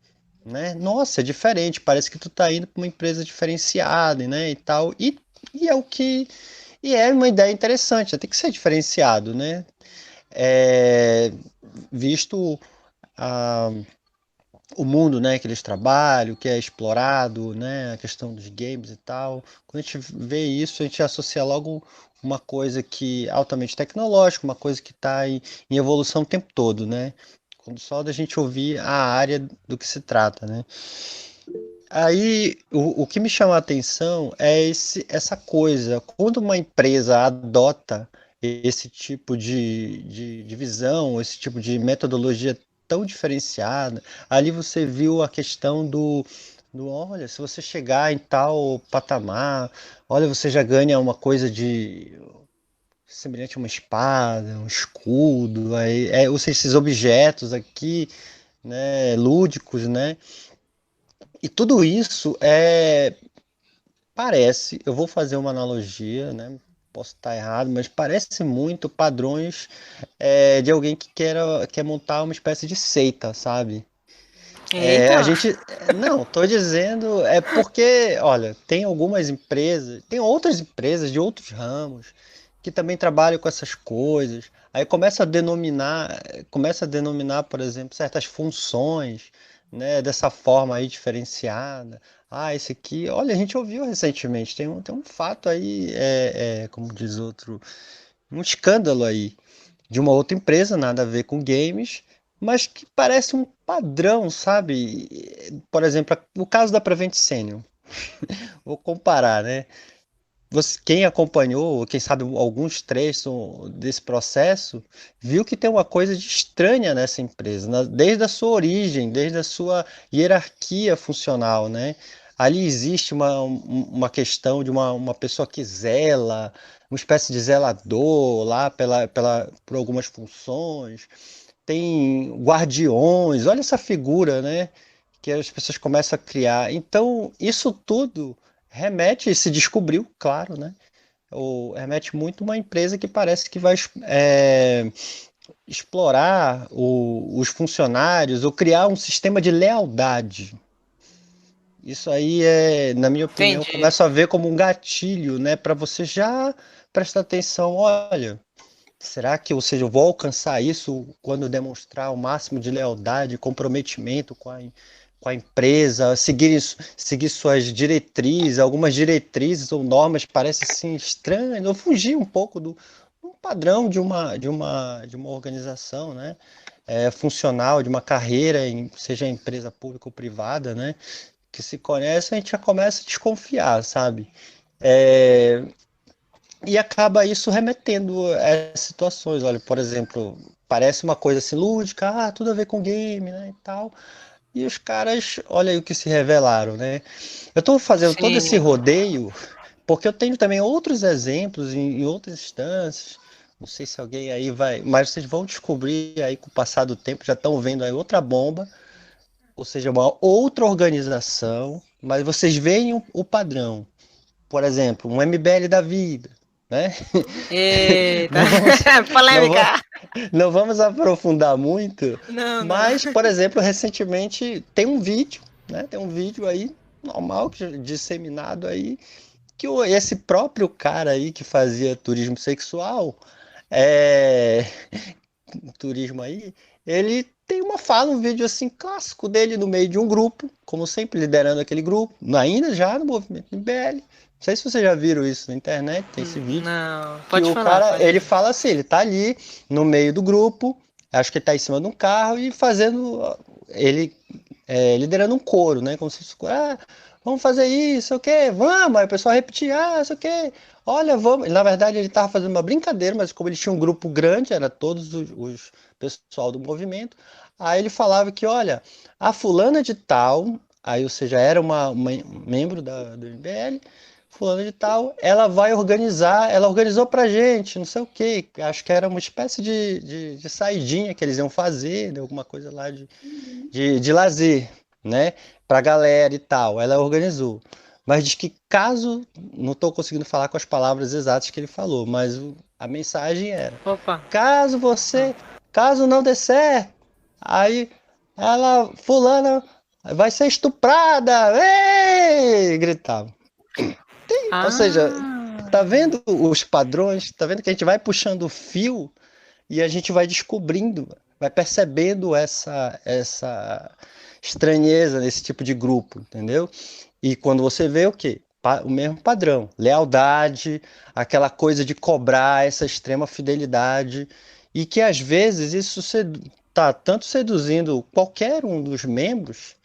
né? Nossa, é diferente, parece que tu tá indo para uma empresa diferenciada, né, e tal. E é uma ideia interessante, tem que ser diferenciado, né? Visto o mundo, né, que eles trabalham, que é explorado, né, a questão dos games e tal. Quando a gente vê isso, a gente associa logo uma coisa que é altamente tecnológica, uma coisa que está em evolução o tempo todo, né? Quando só da gente ouvir a área do que se trata, né? Aí, o que me chama a atenção é essa coisa, quando uma empresa adota esse tipo de visão, esse tipo de metodologia tão diferenciada, ali você viu a questão olha, se você chegar em tal patamar, olha, você já ganha uma coisa semelhante a uma espada, um escudo, esses objetos aqui, né, lúdicos, né? E tudo isso parece, eu vou fazer uma analogia, né? posso estar errado, mas parece muito padrões de alguém que quer montar uma espécie de seita, sabe? A Eita! gente, não, tô dizendo, é porque, olha, tem algumas empresas, tem outras empresas de outros ramos que também trabalham com essas coisas. Aí começa a denominar, por exemplo, certas funções, né, dessa forma aí diferenciada. Ah, esse aqui, olha, a gente ouviu recentemente, tem um fato aí, como diz outro, um escândalo aí de uma outra empresa, nada a ver com games, mas que parece um padrão, sabe? Por exemplo, o caso da Prevent Senior. Vou comparar, né? Quem acompanhou, quem sabe alguns trechos desse processo, viu que tem uma coisa de estranha nessa empresa, desde a sua origem, desde a sua hierarquia funcional, né? Ali existe uma questão de uma pessoa que zela, uma espécie de zelador lá por algumas funções, tem guardiões, olha essa figura, né? Que as pessoas começam a criar. Então, isso tudo remete, se descobriu, claro, né? Remete muito a uma empresa que parece que vai explorar os funcionários ou criar um sistema de lealdade. Isso aí na minha opinião, eu Entendi. começo a ver como um gatilho, né? Para você já prestar atenção, olha. Será que, ou seja, eu vou alcançar isso quando demonstrar o máximo de lealdade, comprometimento com a empresa, seguir suas diretrizes, algumas diretrizes ou normas parecem assim estranhas, ou fugir um pouco do padrão de uma organização, né? Funcional, de uma carreira, seja empresa pública ou privada, né? Que se conhece, a gente já começa a desconfiar, sabe? É, e acaba isso remetendo a situações. Olha, por exemplo, parece uma coisa assim lúdica, tudo a ver com game, né, e tal. E os caras, olha aí o que se revelaram, né? Eu estou fazendo todo esse Sim. rodeio porque eu tenho também outros exemplos em outras instâncias. Não sei se alguém aí vai, mas vocês vão descobrir aí com o passar do tempo, já estão vendo aí outra bomba, ou seja, uma outra organização, mas vocês veem o padrão. Por exemplo, um MBL da vida, né? Eita! Não vamos, não vamos, Polêmica! não vamos aprofundar muito, Não, não. mas, por exemplo, recentemente tem um vídeo, né? Tem um vídeo aí, normal, disseminado aí, que esse próprio cara aí que fazia turismo sexual, é, turismo aí, ele tem uma fala, um vídeo assim clássico dele no meio de um grupo, como sempre liderando aquele grupo, ainda já no movimento MBL. Não sei se vocês já viram isso na internet, tem esse vídeo. Não. Que Pode o falar, cara, pode. ele fala assim, ele tá ali no meio do grupo, acho que ele tá em cima de um carro e fazendo, ele liderando um coro, né? Como se fosse, vamos fazer isso, o quê? Vamos! Aí o pessoal repetia, isso o quê? Olha, vamos. E, na verdade, ele tava fazendo uma brincadeira, mas como ele tinha um grupo grande, era todos os pessoal do movimento, aí ele falava que, olha, a fulana de tal, aí, ou seja, era uma membro do MBL, fulana de tal, ela vai organizar, ela organizou pra gente, não sei o quê, acho que era uma espécie de saidinha que eles iam fazer, né, alguma coisa lá de lazer, né, pra galera e tal, ela organizou. Mas diz que caso, não estou conseguindo falar com as palavras exatas que ele falou, mas a mensagem era, Opa. caso não dê certo, aí fulana vai ser estuprada, ei! Gritava. Ou seja, tá vendo os padrões? Tá vendo que a gente vai puxando o fio e a gente vai descobrindo, vai percebendo essa estranheza nesse tipo de grupo, entendeu? E quando você vê o quê? O mesmo padrão, lealdade, aquela coisa de cobrar essa extrema fidelidade e que às vezes isso tá tanto seduzindo qualquer um dos membros,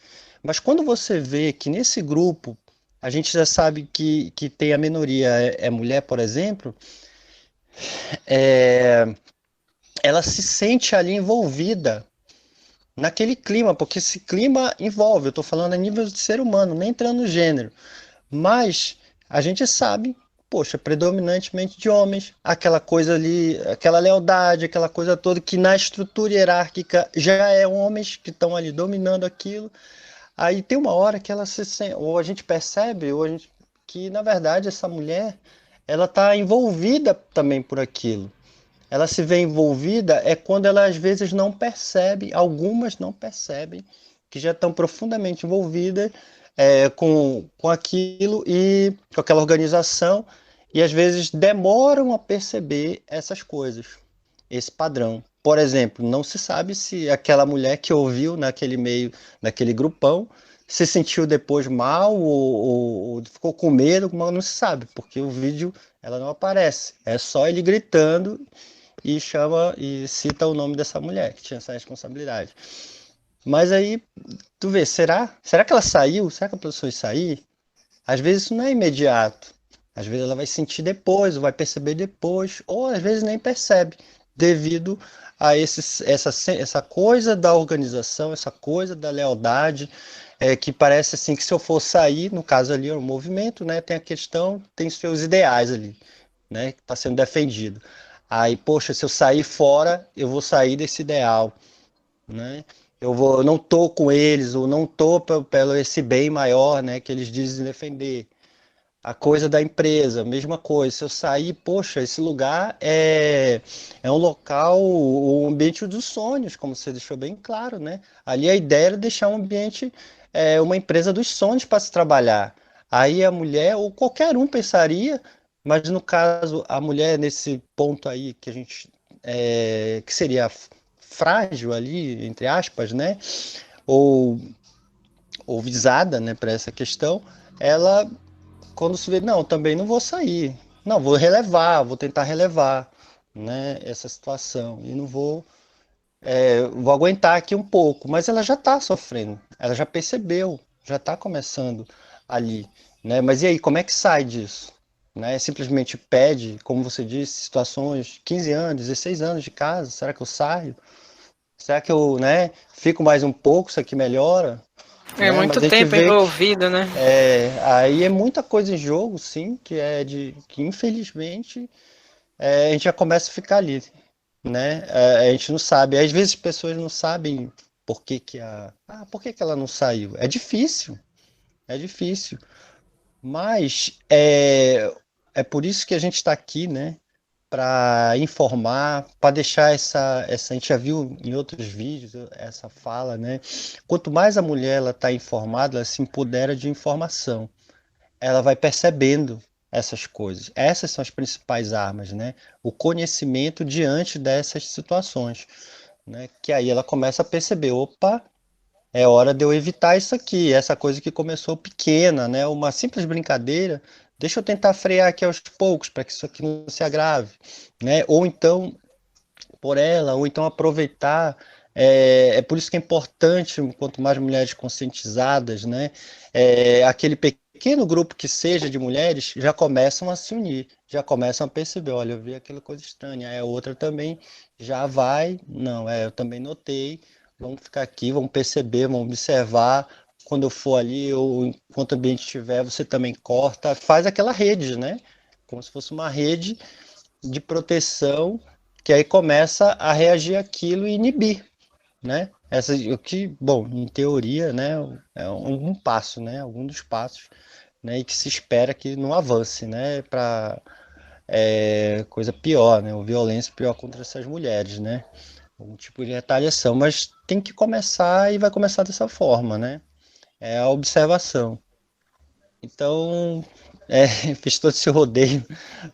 mas quando você vê que nesse grupo a gente já sabe que tem a minoria é mulher, por exemplo, ela se sente ali envolvida naquele clima, porque esse clima envolve, eu estou falando a nível de ser humano, nem entrando no gênero, mas a gente sabe, poxa, predominantemente de homens, aquela coisa ali, aquela lealdade, aquela coisa toda que na estrutura hierárquica já é homens que estão ali dominando aquilo. Aí tem uma hora que ela se sente, ou a gente percebe, que na verdade essa mulher, ela está envolvida também por aquilo. Ela se vê envolvida é quando ela às vezes não percebe, algumas não percebem, que já estão profundamente envolvidas com aquilo e com aquela organização, e às vezes demoram a perceber essas coisas, esse padrão. Por exemplo, não se sabe se aquela mulher que ouviu naquele meio, naquele grupão, se sentiu depois mal ou ficou com medo, mas não se sabe, porque o vídeo ela não aparece. É só ele gritando e chama e cita o nome dessa mulher que tinha essa responsabilidade. Mas aí, tu vê, será que ela saiu? Será que a pessoa ia sair? Às vezes isso não é imediato. Às vezes ela vai sentir depois, ou vai perceber depois, ou às vezes nem percebe, devido a essa coisa da organização, essa coisa da lealdade, que parece assim que se eu for sair, no caso ali é um movimento, né, tem a questão, tem seus ideais ali, né, que está sendo defendido. Aí, poxa, se eu sair fora, eu vou sair desse ideal, né? Eu não tô com eles, ou não tô pelo esse bem maior, né, que eles dizem defender. A coisa da empresa, mesma coisa. Se eu sair, poxa, esse lugar é um local, o ambiente dos sonhos, como você deixou bem claro, né? Ali a ideia era deixar um ambiente, uma empresa dos sonhos para se trabalhar. Aí a mulher, ou qualquer um pensaria, mas no caso, a mulher nesse ponto aí que a gente, que seria frágil ali, entre aspas, né? Ou, ou visada, né, para essa questão, ela quando se vê, não, também não vou sair. Não, vou relevar, vou tentar relevar, né, essa situação. E não vou aguentar aqui um pouco. Mas ela já está sofrendo, ela já percebeu, já está começando ali, né? Mas e aí, como é que sai disso? Né? Simplesmente pede, como você disse, situações, 15 anos, 16 anos de casa, será que eu saio? Será que eu, né, fico mais um pouco, isso aqui melhora? É Né? Mas muito a gente tempo vê que envolvido, né? aí é muita coisa em jogo, sim, que infelizmente a gente já começa a ficar ali, né? A gente não sabe. Às vezes as pessoas não sabem por que que ela não saiu. É difícil. Mas é por isso que a gente está aqui, né? Para informar, para deixar a gente já viu em outros vídeos essa fala, né? Quanto mais a mulher ela está informada, ela se empodera de informação, ela vai percebendo essas coisas. Essas são as principais armas, né? O conhecimento diante dessas situações, né? Que aí ela começa a perceber, opa, é hora de eu evitar isso aqui, essa coisa que começou pequena, né? Uma simples brincadeira. Deixa eu tentar frear aqui aos poucos para que isso aqui não se agrave, né? Ou então por ela, ou então aproveitar. Por isso que é importante, quanto mais mulheres conscientizadas, né, aquele pequeno grupo que seja de mulheres já começam a se unir, já começam a perceber, olha, eu vi aquela coisa estranha, a outra também já vai, não, eu também notei, vamos ficar aqui, vamos perceber, vamos observar, quando eu for ali, ou enquanto o ambiente estiver, você também corta, faz aquela rede, né, como se fosse uma rede de proteção que aí começa a reagir àquilo e inibir, né? O que, bom, em teoria, né, é um passo, né, algum dos passos, né, e que se espera que não avance, né, para coisa pior, né, ou violência pior contra essas mulheres, né, um tipo de retaliação, mas tem que começar e vai começar dessa forma, né, é a observação. Então, fiz todo esse rodeio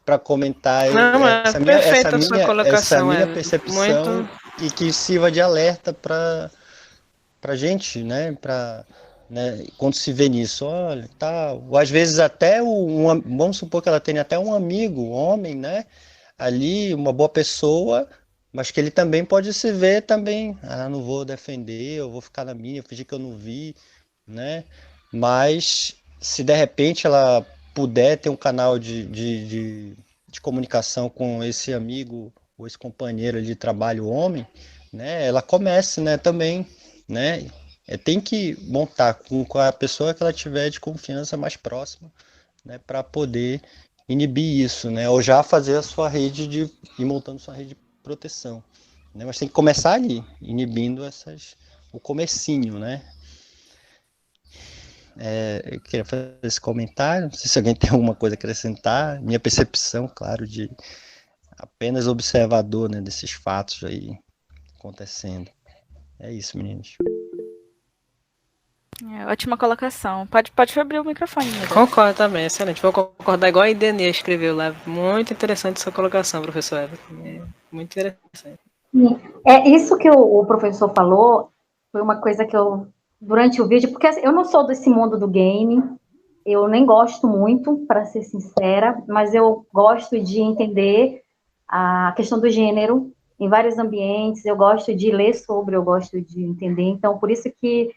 para comentar Não, é perfeita a sua essa colocação, minha muito. percepção e que sirva de alerta para gente, né? Né? Quando se vê nisso, olha, tal. Ou às vezes até vamos supor que ela tenha até um amigo, um homem, né? Ali, uma boa pessoa, mas que ele também pode se ver também, não vou defender, eu vou ficar na minha, fingir que eu não vi, né? Mas se de repente ela puder ter um canal de comunicação com esse amigo ou esse companheiro de trabalho homem, né, ela comece, né, também, né, tem que montar com a pessoa que ela tiver de confiança mais próxima, né, para poder inibir isso, né, ou já fazer a sua rede ir montando sua rede de proteção, né, mas tem que começar ali, inibindo o comecinho, né. Eu queria fazer esse comentário, não sei se alguém tem alguma coisa a acrescentar, minha percepção, claro, de apenas observador, né, desses fatos aí acontecendo. É isso, meninos. Ótima colocação. Pode abrir o microfone, Nida. Concordo também, excelente. Vou concordar igual a Idenia escreveu lá. Muito interessante essa colocação, professor Everton. Muito interessante. Isso que o professor falou foi uma coisa que eu, durante o vídeo, porque eu não sou desse mundo do game, eu nem gosto muito, para ser sincera, mas eu gosto de entender a questão do gênero em vários ambientes, eu gosto de ler sobre, eu gosto de entender, então por isso que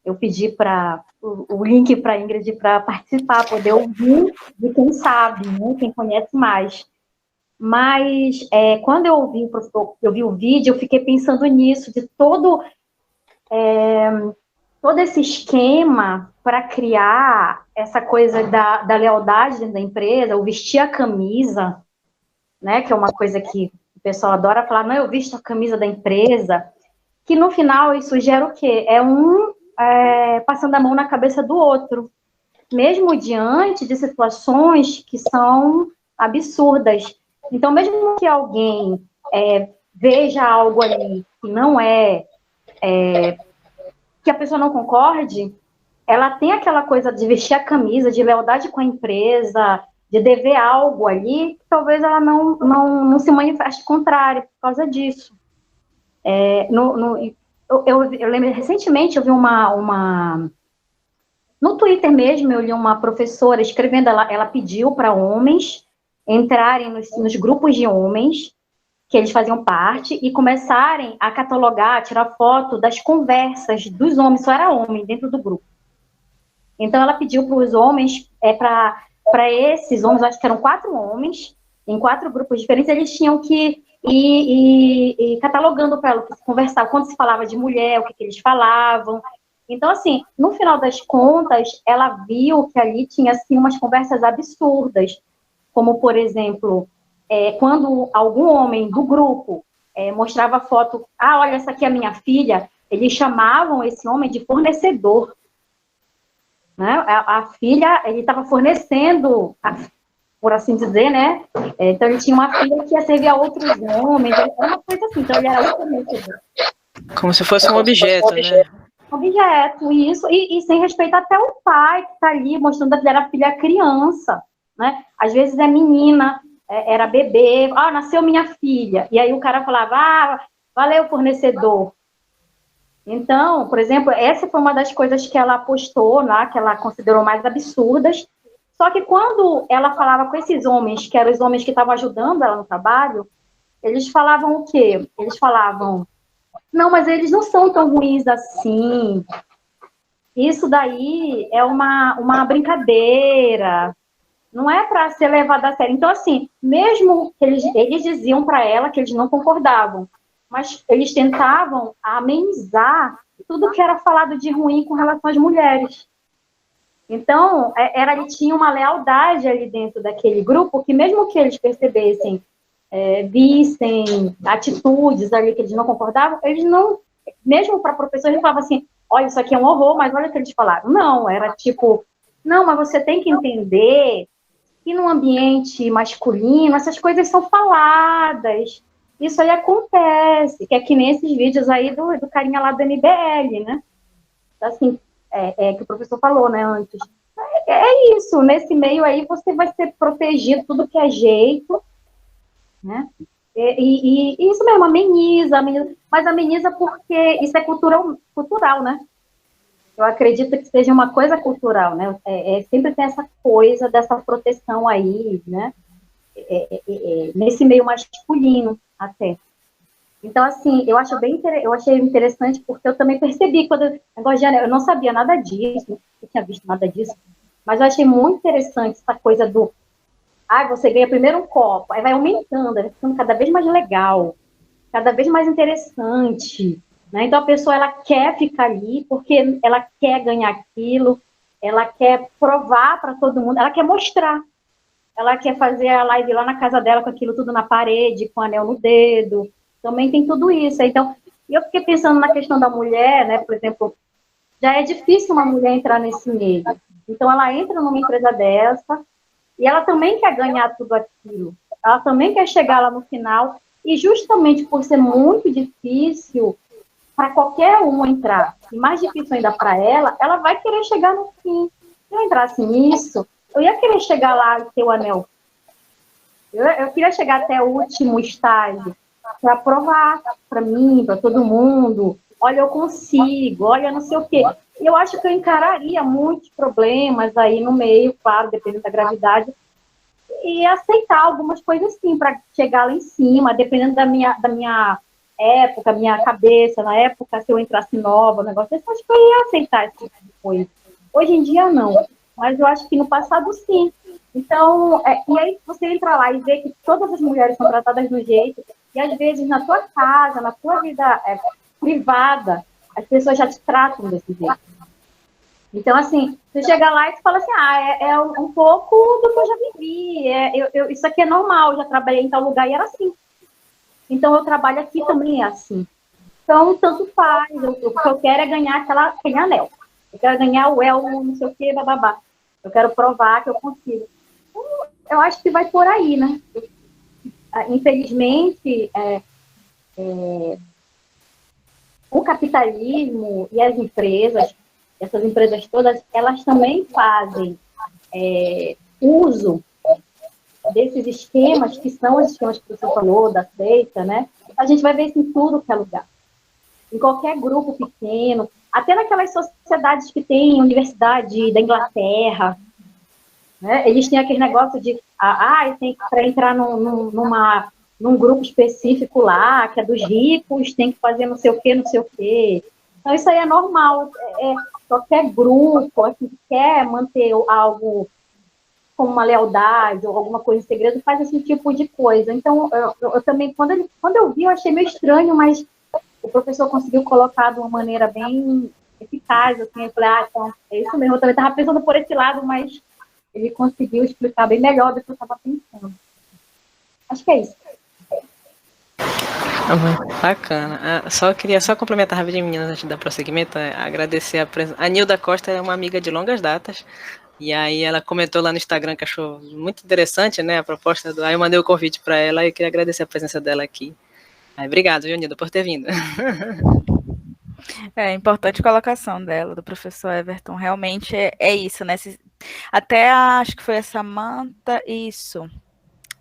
eu pedi para o link para a Ingrid para participar, poder ouvir de quem sabe, né, quem conhece mais. Mas quando eu vi o vídeo, eu fiquei pensando nisso, de todo esse esquema para criar essa coisa da lealdade dentro da empresa, o vestir a camisa, né, que é uma coisa que o pessoal adora falar, não, eu visto a camisa da empresa, que no final isso gera o quê? Passando a mão na cabeça do outro, mesmo diante de situações que são absurdas. Então, mesmo que alguém veja algo ali que não que a pessoa não concorde, ela tem aquela coisa de vestir a camisa, de lealdade com a empresa, de dever algo ali, que talvez ela não se manifeste contrário por causa disso. Eu lembro, recentemente, eu vi no Twitter mesmo, eu li uma professora escrevendo, ela pediu para homens entrarem nos grupos de homens que eles faziam parte e começarem a catalogar, tirar foto das conversas dos homens, só era homem dentro do grupo. Então, ela pediu para os homens, para esses homens, acho que eram 4 homens, em 4 grupos diferentes, eles tinham que ir catalogando para ela, conversar, quando se falava de mulher, o que eles falavam. Então, assim, no final das contas, ela viu que ali tinha, assim, umas conversas absurdas, como, por exemplo, quando algum homem do grupo mostrava foto, olha, essa aqui é a minha filha, eles chamavam esse homem de fornecedor. Né? A filha, ele estava fornecendo, por assim dizer, né? Então, ele tinha uma filha que ia servir a outros homens, era uma coisa assim, então ele era o fornecedor. Como se fosse um objeto, né? Objeto, isso, e sem respeitar até o pai que está ali, mostrando que era filha criança, né? Às vezes é menina, era bebê, nasceu minha filha, e aí o cara falava, valeu, fornecedor. Então, por exemplo, essa foi uma das coisas que ela postou lá, que ela considerou mais absurdas, só que quando ela falava com esses homens, que eram os homens que estavam ajudando ela no trabalho, eles falavam o quê? Eles falavam, não, mas eles não são tão ruins assim, isso daí é uma brincadeira, não é para ser levado a sério. Então, assim, mesmo que eles diziam para ela que eles não concordavam, mas eles tentavam amenizar tudo que era falado de ruim com relação às mulheres. Então, tinha uma lealdade ali dentro daquele grupo, que mesmo que eles percebessem, vissem atitudes ali que eles não concordavam, eles não, mesmo para a professora, eles falavam assim, olha, isso aqui é um horror, mas olha o que eles falaram. Não, era tipo, não, mas você tem que entender que no ambiente masculino, essas coisas são faladas. Isso aí acontece, que é que nem esses vídeos aí do carinha lá do MBL, né? Assim, que o professor falou, né, antes. É isso, nesse meio aí você vai ser protegido, tudo que é jeito, né? E isso mesmo, ameniza, mas ameniza porque isso é cultural, né? Eu acredito que seja uma coisa cultural, né? Sempre tem essa coisa dessa proteção aí, né? Nesse meio masculino, até. Então, assim, eu achei interessante porque eu também percebi quando eu não sabia nada disso, não tinha visto nada disso, mas eu achei muito interessante essa coisa do você ganha primeiro um copo, aí vai aumentando, vai ficando cada vez mais legal, cada vez mais interessante, né? Então a pessoa, ela quer ficar ali porque ela quer ganhar aquilo, ela quer provar para todo mundo, ela quer mostrar. Ela quer fazer a live lá na casa dela com aquilo tudo na parede, com anel no dedo. Também tem tudo isso. Então, eu fiquei pensando na questão da mulher, né? Por exemplo, já é difícil uma mulher entrar nesse meio. Então, ela entra numa empresa dessa e ela também quer ganhar tudo aquilo. Ela também quer chegar lá no final. E justamente por ser muito difícil para qualquer um entrar, e mais difícil ainda para ela, ela vai querer chegar no fim. Se eu entrasse nisso, eu ia querer chegar lá e ter o anel. Eu queria chegar até o último estágio para provar para mim, para todo mundo. Olha, eu consigo, olha, não sei o quê. Eu acho que eu encararia muitos problemas aí no meio, claro, dependendo da gravidade, e aceitar algumas coisas sim, para chegar lá em cima, dependendo da minha época, minha cabeça, na época, se eu entrasse nova, o negócio desse, acho que eu ia aceitar esse tipo de coisa. Hoje em dia, não. Mas eu acho que no passado, sim. Então, e aí você entra lá e vê que todas as mulheres são tratadas do jeito, e às vezes na tua casa, na tua vida privada, as pessoas já te tratam desse jeito. Então, assim, você chega lá e você fala assim, é um pouco do que eu já vivi, isso aqui é normal, eu já trabalhei em tal lugar e era assim. Então, eu trabalho aqui também é assim. Então, tanto faz, o que eu quero é ganhar aquele anel. Eu quero ganhar o elmo, não sei o quê, bababá. Eu quero provar que eu consigo. Então, eu acho que vai por aí, né? Infelizmente, o capitalismo e as empresas, essas empresas todas, elas também fazem uso desses esquemas, que são os esquemas que você falou, da seita, né? A gente vai ver isso em tudo que é lugar. Em qualquer grupo pequeno, até naquelas sociedades que tem universidade da Inglaterra, né? Eles têm aquele negócio de, tem que para entrar num grupo específico lá, que é dos ricos, tem que fazer não sei o quê, não sei o quê. Então, isso aí é normal. Qualquer grupo assim, que quer manter algo como uma lealdade ou alguma coisa em segredo, faz esse tipo de coisa. Então, eu também, quando eu vi, eu achei meio estranho, mas o professor conseguiu colocar de uma maneira bem eficaz, assim, eu falei, então, é isso mesmo, eu também estava pensando por esse lado, mas ele conseguiu explicar bem melhor do que eu estava pensando. Acho que é isso. Bacana. Queria complementar rapidinho, meninas, antes de dar prosseguimento, agradecer a presença. A Nilda Costa é uma amiga de longas datas, e aí ela comentou lá no Instagram que achou muito interessante, né, a proposta aí eu mandei o convite para ela e queria agradecer a presença dela aqui. Obrigado, viu, Nilda, por ter vindo. Importante colocação dela, do professor Everton. Realmente é isso, né? Até acho que foi a Samantha, isso.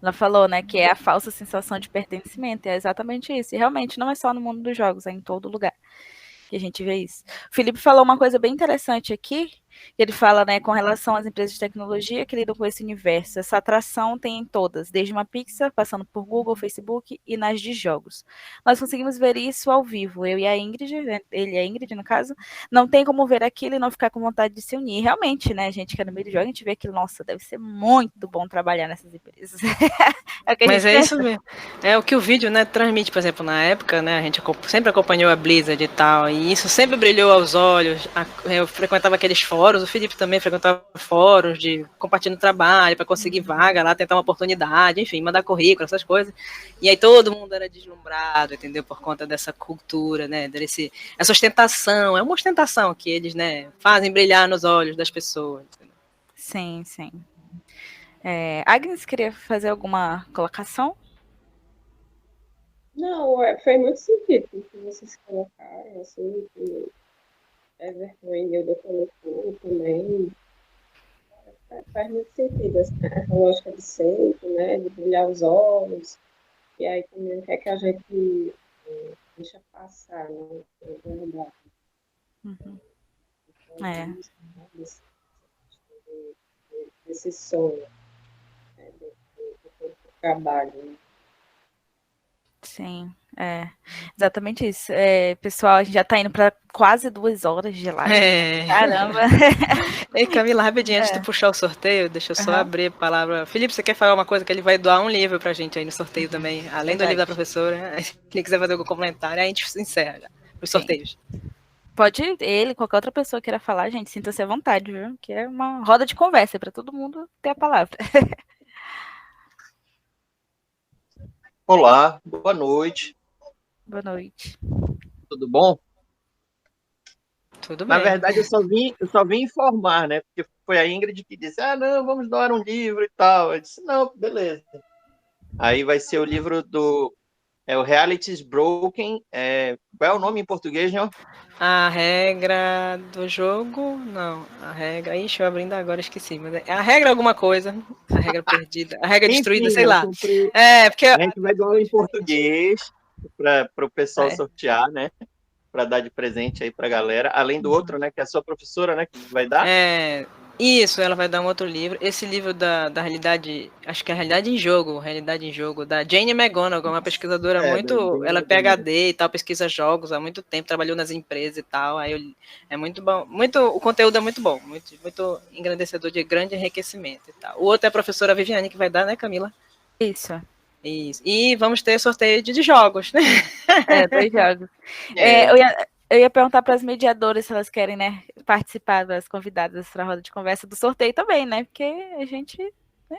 Ela falou, né, que é a falsa sensação de pertencimento. É exatamente isso. E realmente não é só no mundo dos jogos, é em todo lugar que a gente vê isso. O Felipe falou uma coisa bem interessante aqui, que ele fala, né, com relação às empresas de tecnologia que lidam com esse universo. Essa atração tem em todas, desde uma Pixar, passando por Google, Facebook e nas de jogos. Nós conseguimos ver isso ao vivo, eu e a Ingrid, ele e a Ingrid, no caso, não tem como ver aquilo e não ficar com vontade de se unir. Realmente, né, a gente que é no meio do jogo, a gente vê aquilo, nossa, deve ser muito bom trabalhar nessas empresas. É o que a gente Mas é pensa. isso mesmo. É o que o vídeo, né, transmite, por exemplo, na época, né, a gente sempre acompanhou a Blizzard e tal, e isso sempre brilhou aos olhos. Eu frequentava aqueles fóruns, o Felipe também frequentava fóruns de compartilhando trabalho para conseguir vaga lá, tentar uma oportunidade, enfim, mandar currículo, essas coisas. E aí todo mundo era deslumbrado, entendeu? Por conta dessa cultura, né, essa ostentação, é uma ostentação que eles, né, fazem brilhar nos olhos das pessoas. Entendeu? Sim, sim. Agnes, queria fazer alguma colocação? Não, foi muito sentido o que vocês colocaram, assim, que Everton e Nilda colocou também. Faz muito sentido, assim, essa lógica de sempre, né, de brilhar os olhos, e aí também o que é que a gente deixa passar, né, na verdade. Uhum. Então, desse sonho, né, do trabalho, né. Sim, exatamente isso. Pessoal, a gente já está indo para quase 2 horas de live. Caramba! Ei, Camila, rapidinho, antes de puxar o sorteio, deixa eu só abrir a palavra. Felipe, você quer falar uma coisa? Que ele vai doar um livro pra gente aí no sorteio também, além do livro da professora. Se ele quiser fazer algum comentário, aí a gente encerra os sorteios. Pode ele, qualquer outra pessoa queira falar, gente, sinta-se à vontade, viu? Que é uma roda de conversa para todo mundo ter a palavra. Olá, boa noite. Boa noite. Tudo bom? Tudo Na bem. verdade, eu só vim informar, né? Porque foi a Ingrid que disse, não, vamos doar um livro e tal. Eu disse, não, beleza. Aí vai ser o livro do... o Realities Broken. Qual é o nome em português, não? A regra do jogo, não. A regra. Ixi, eu abrindo agora, esqueci. Mas é a regra alguma coisa. A regra perdida. A regra destruída, Enfim, sei eu lá. comprei... Porque. A gente vai doar em português para o pessoal É. sortear, né? Para dar de presente aí para a galera. Além do outro, né? Que é a sua professora, né? Que vai dar. Isso, ela vai dar um outro livro. Esse livro da realidade, acho que é a Realidade em Jogo, da Jane McGonigal, uma pesquisadora muito, ela é PhD e tal, pesquisa jogos há muito tempo, trabalhou nas empresas e tal, é muito bom, o conteúdo é muito bom, muito engrandecedor, de grande enriquecimento e tal. O outro é a professora Viviane que vai dar, né, Camila? Isso. E vamos ter sorteio de jogos, né? 2 jogos. Eu ia perguntar para as mediadoras se elas querem, né, participar das convidadas para a roda de conversa do sorteio também, né? Porque a gente. Né,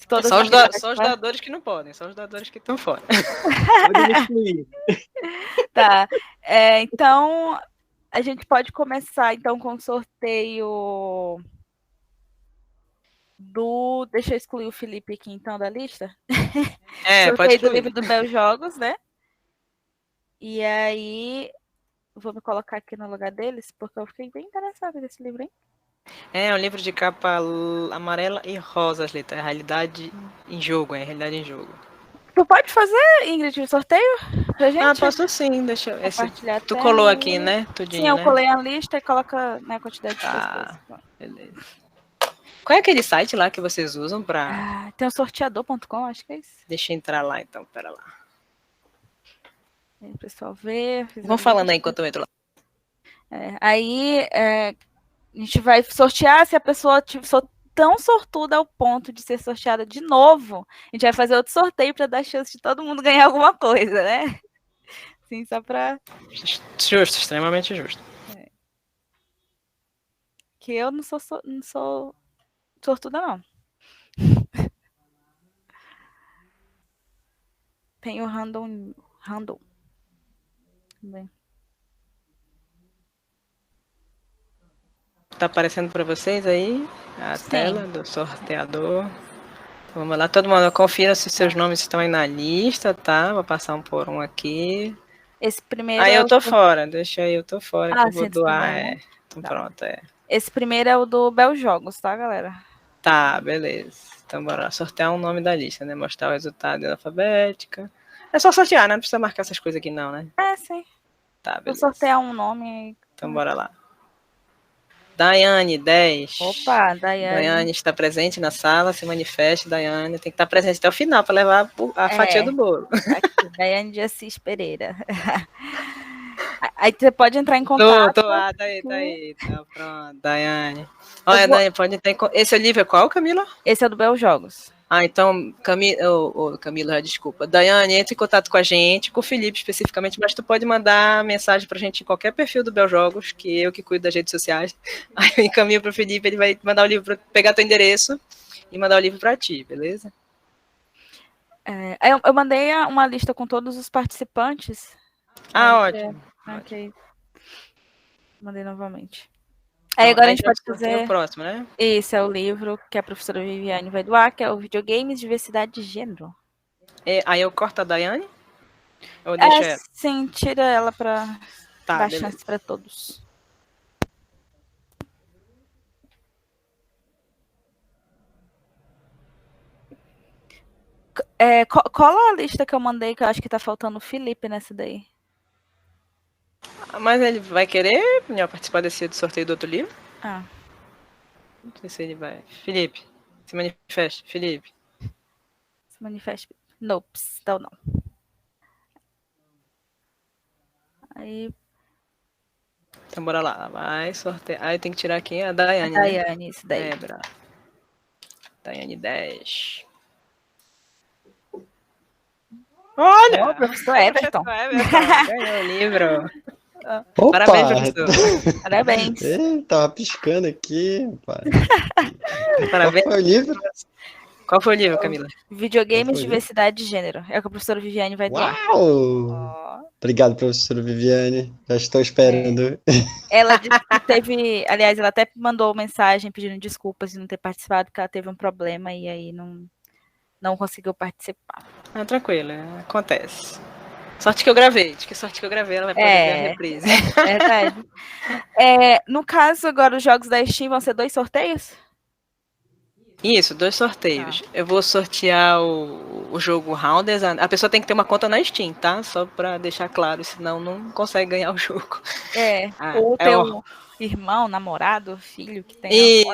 só os doadores que não podem, só os doadores que estão fora. Pode me excluir. Tá. Então, a gente pode começar então com o sorteio do. Deixa eu excluir o Felipe aqui então da lista. Sorteio do livro do Bel Jogos, né? E aí. Vou me colocar aqui no lugar deles, porque eu fiquei bem interessada nesse livro, hein? É um livro de capa amarela e rosa, as letras. Realidade em Jogo, Realidade em Jogo. Tu pode fazer, Ingrid, o sorteio pra gente? Posso sim, deixa eu... Compartilhar tu colou aqui, né? Tudinho, sim, eu né? colei a lista e coloca, né, a quantidade de pessoas. Beleza. Qual é aquele site lá que vocês usam pra... tem o sorteador.com, acho que é isso. Deixa eu entrar lá, então, pera lá. Aí o pessoal vê. Vamos falando aí enquanto eu entro lá. Aí a gente vai sortear se a pessoa for tão sortuda ao ponto de ser sorteada de novo. A gente vai fazer outro sorteio para dar chance de todo mundo ganhar alguma coisa, né? Sim, só para... Justo, extremamente justo. Que eu não sou sortuda, não. Tem o random. Bem. Tá aparecendo para vocês aí a tela do sorteador. Vamos lá, todo mundo confira se seus nomes estão aí na lista, tá? Vou passar um por um aqui. Esse primeiro. Aí eu tô fora, deixa aí, eu tô fora. Que eu vou doar. Primeiro, né? Então pronto, Esse primeiro é o do Bel Jogos, tá, galera? Tá, beleza. Então bora lá, sortear um nome da lista, né? Mostrar o resultado em alfabética. É só sortear, né? Não precisa marcar essas coisas aqui não, né? Sim. Tá, beleza. Vou sortear um nome. Então bora lá. Daiane, 10. Opa, Daiane. Daiane está presente na sala, se manifeste, Daiane. Tem que estar presente até o final para levar a fatia do bolo. Aqui, Daiane de Assis Pereira. Aí você pode entrar em contato. Tá aí. Tá pronto, Daiane. Olha, Daiane, pode entrar em contato. Esse livro é qual, Camila? Esse é do Bel Jogos. Então, Camila, desculpa. Daiane, entre em contato com a gente, com o Felipe especificamente, mas tu pode mandar mensagem pra gente em qualquer perfil do Bel Jogos, que eu que cuido das redes sociais. Aí eu encaminho pro Felipe, ele vai mandar o livro, pegar teu endereço e mandar o livro pra ti, beleza? Eu mandei uma lista com todos os participantes. Ótimo. Ok. Mandei novamente. Aí agora a gente pode fazer... o próximo, né? Esse é o livro que a professora Viviane vai doar, que é o Videogames, Diversidade de Gênero. Aí eu corto a Daiane? Ou deixo ela? Sim, tira ela para dar beleza. chance para todos. Cola a lista que eu mandei, que eu acho que tá faltando o Felipe nessa daí. Mas ele vai querer participar desse sorteio do outro livro? Não sei se ele vai. Felipe, se manifeste. Felipe. Se manifeste. Nope, então não. Aí. Então bora lá. Vai sortear. Aí tem que tirar aqui a Daiane. Daiane, né? Isso daí. Daiane 10. Olha! O professor Everton. Ganhou o livro. Opa! Parabéns, professor. Parabéns. Tava piscando aqui, pai. Parabéns. Qual foi o livro? Qual foi o livro, Camila? Videogames, Diversidade de Gênero. É o que a professora Viviane vai doar. Uau! Obrigado, professora Viviane. Já estou esperando. Ela disse que teve, aliás, ela até mandou mensagem pedindo desculpas de não ter participado, porque ela teve um problema e aí não conseguiu participar. Tranquilo, acontece. Sorte que eu gravei, ela vai poder ver a reprise. Verdade. No caso, agora, os jogos da Steam vão ser 2 sorteios? Isso, 2 sorteios. Eu vou sortear o jogo Rounders. A pessoa tem que ter uma conta na Steam, tá? Só pra deixar claro, senão não consegue ganhar o jogo. Ou ter um irmão, namorado, filho que tem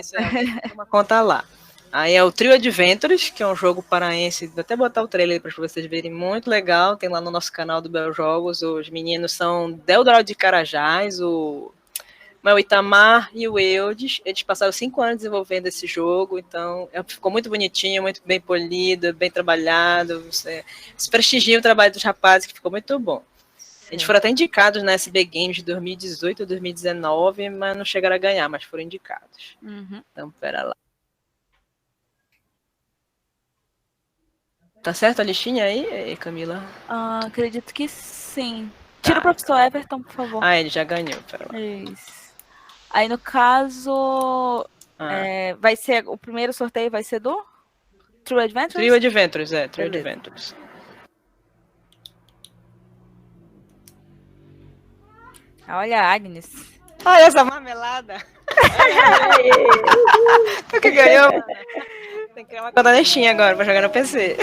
uma conta lá. Aí é o Trio Adventures, que é um jogo paraense. Vou até botar o trailer para vocês verem, muito legal. Tem lá no nosso canal do Bel Jogos. Os meninos são Deldral de Carajás, o Itamar e o Eudes. Eles passaram 5 anos desenvolvendo esse jogo, então ficou muito bonitinho, muito bem polido, bem trabalhado. Você prestigia o trabalho dos rapazes, que ficou muito bom. Eles foram até indicados na SB Games de 2018 ou 2019, mas não chegaram a ganhar, mas foram indicados. Então, pera lá. Tá certo a listinha aí, Camila? Acredito que sim. Tira o professor Everton, por favor. Ele já ganhou, pera lá. Isso. Aí, no caso, vai ser, o primeiro sorteio vai ser do True Adventures? Trio Adventures, Trio Adventures. Olha a Agnes. Olha essa marmelada. Tu que ganhou? Tem que criar uma conta na Steam agora pra jogar no PC.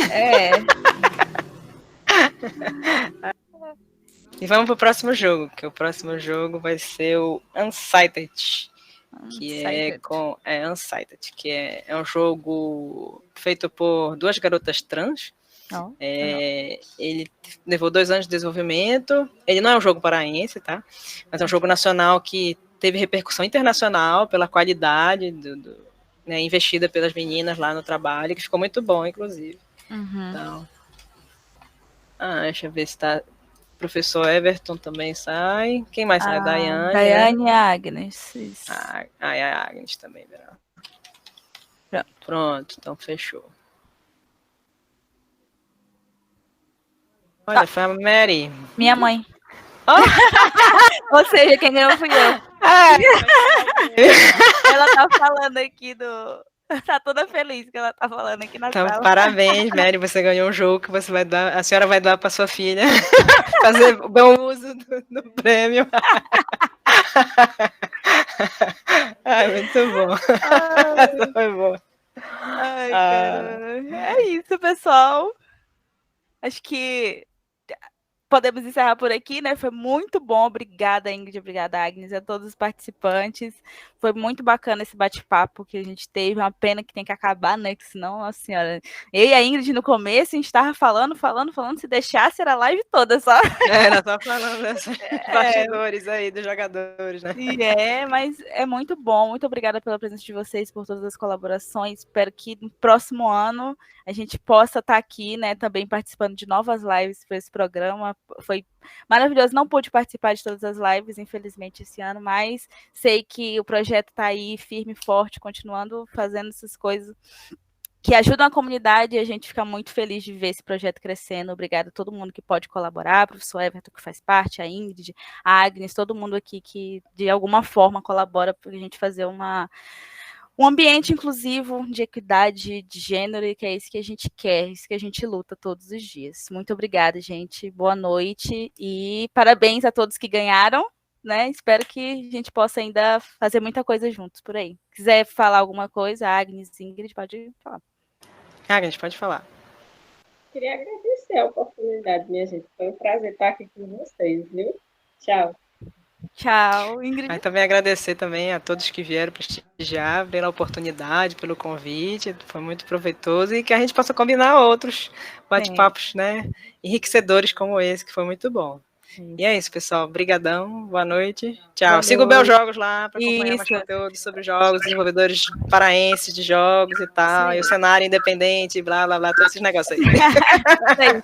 E vamos pro próximo jogo, que o próximo jogo vai ser o Unsighted. Unsighted, que é um jogo feito por 2 garotas trans. Ele levou 2 anos de desenvolvimento. Ele não é um jogo paraense, tá? Mas é um jogo nacional que teve repercussão internacional pela qualidade investida pelas meninas lá no trabalho, que ficou muito bom, inclusive. Então, deixa eu ver se tá. Professor Everton também sai. Quem mais sai? Daiane. Daiane e a Agnes. Isso. A Agnes também, verá. Pronto, então fechou. Olha, foi a Mary. Minha mãe. Ou seja, quem ganhou fui eu. Ela tá falando aqui Tá toda feliz que ela tá falando aqui na sala. Parabéns, Mary, você ganhou um jogo que você vai dar, a senhora vai dar para sua filha fazer bom uso do prêmio. Muito bom. Foi bom. É isso, pessoal. Acho que podemos encerrar por aqui, né? Foi muito bom. Obrigada, Ingrid. Obrigada, Agnes, a todos os participantes. Foi muito bacana esse bate-papo que a gente teve. Uma pena que tem que acabar, né? Que senão, nossa senhora. Eu e a Ingrid, no começo, a gente estava falando. Se deixasse, era a live toda só. Era só falando desses bastidores aí dos jogadores, né? Mas é muito bom. Muito obrigada pela presença de vocês, por todas as colaborações. Espero que no próximo ano a gente possa estar aqui, né? Também participando de novas lives para esse programa. Foi maravilhoso, não pude participar de todas as lives, infelizmente, esse ano, mas sei que o projeto está aí firme e forte, continuando fazendo essas coisas que ajudam a comunidade, e a gente fica muito feliz de ver esse projeto crescendo. Obrigada a todo mundo que pode colaborar, professor Everton, que faz parte, a Ingrid, a Agnes, todo mundo aqui que de alguma forma colabora para a gente fazer um ambiente inclusivo, de equidade, de gênero, e que é isso que a gente quer, isso que a gente luta todos os dias. Muito obrigada, gente. Boa noite e parabéns a todos que ganharam, né? Espero que a gente possa ainda fazer muita coisa juntos por aí. Se quiser falar alguma coisa, Agnes, Ingrid, pode falar. Agnes, pode falar. Queria agradecer a oportunidade, minha gente. Foi um prazer estar aqui com vocês, viu? Tchau. Tchau, Ingrid. Também agradecer também a todos que vieram prestigiar, pela oportunidade, pelo convite, foi muito proveitoso, e que a gente possa combinar outros bate-papos, né, enriquecedores como esse, que foi muito bom. E é isso, pessoal. Obrigadão, boa noite. Tchau. Siga o Bel Jogos lá para acompanhar mais conteúdo sobre jogos, desenvolvedores paraenses de jogos e tal, e o cenário independente, blá, blá, blá, todos esses negócios aí.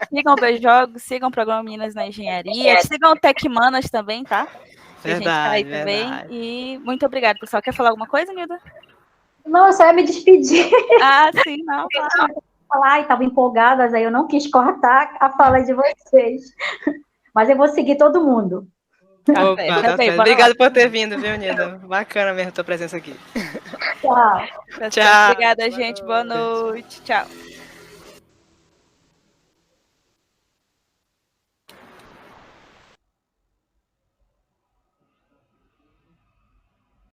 Sigam o Bel Jogos, sigam o programa Minas na Engenharia, sigam o Tecmanas também, tá? Verdade, também. E muito obrigada, pessoal. Quer falar alguma coisa, Nilda? Não, eu só ia me despedir. Sim, não. Falar, estava empolgadas, aí eu não quis cortar a fala de vocês. Mas eu vou seguir todo mundo. Opa, certo, tá tá bem, certo. bora Obrigado lá. por ter vindo, viu, Nida? Bacana mesmo a tua presença aqui. Tchau. Tá certo. Tchau. Obrigada, gente. Boa noite. Tchau.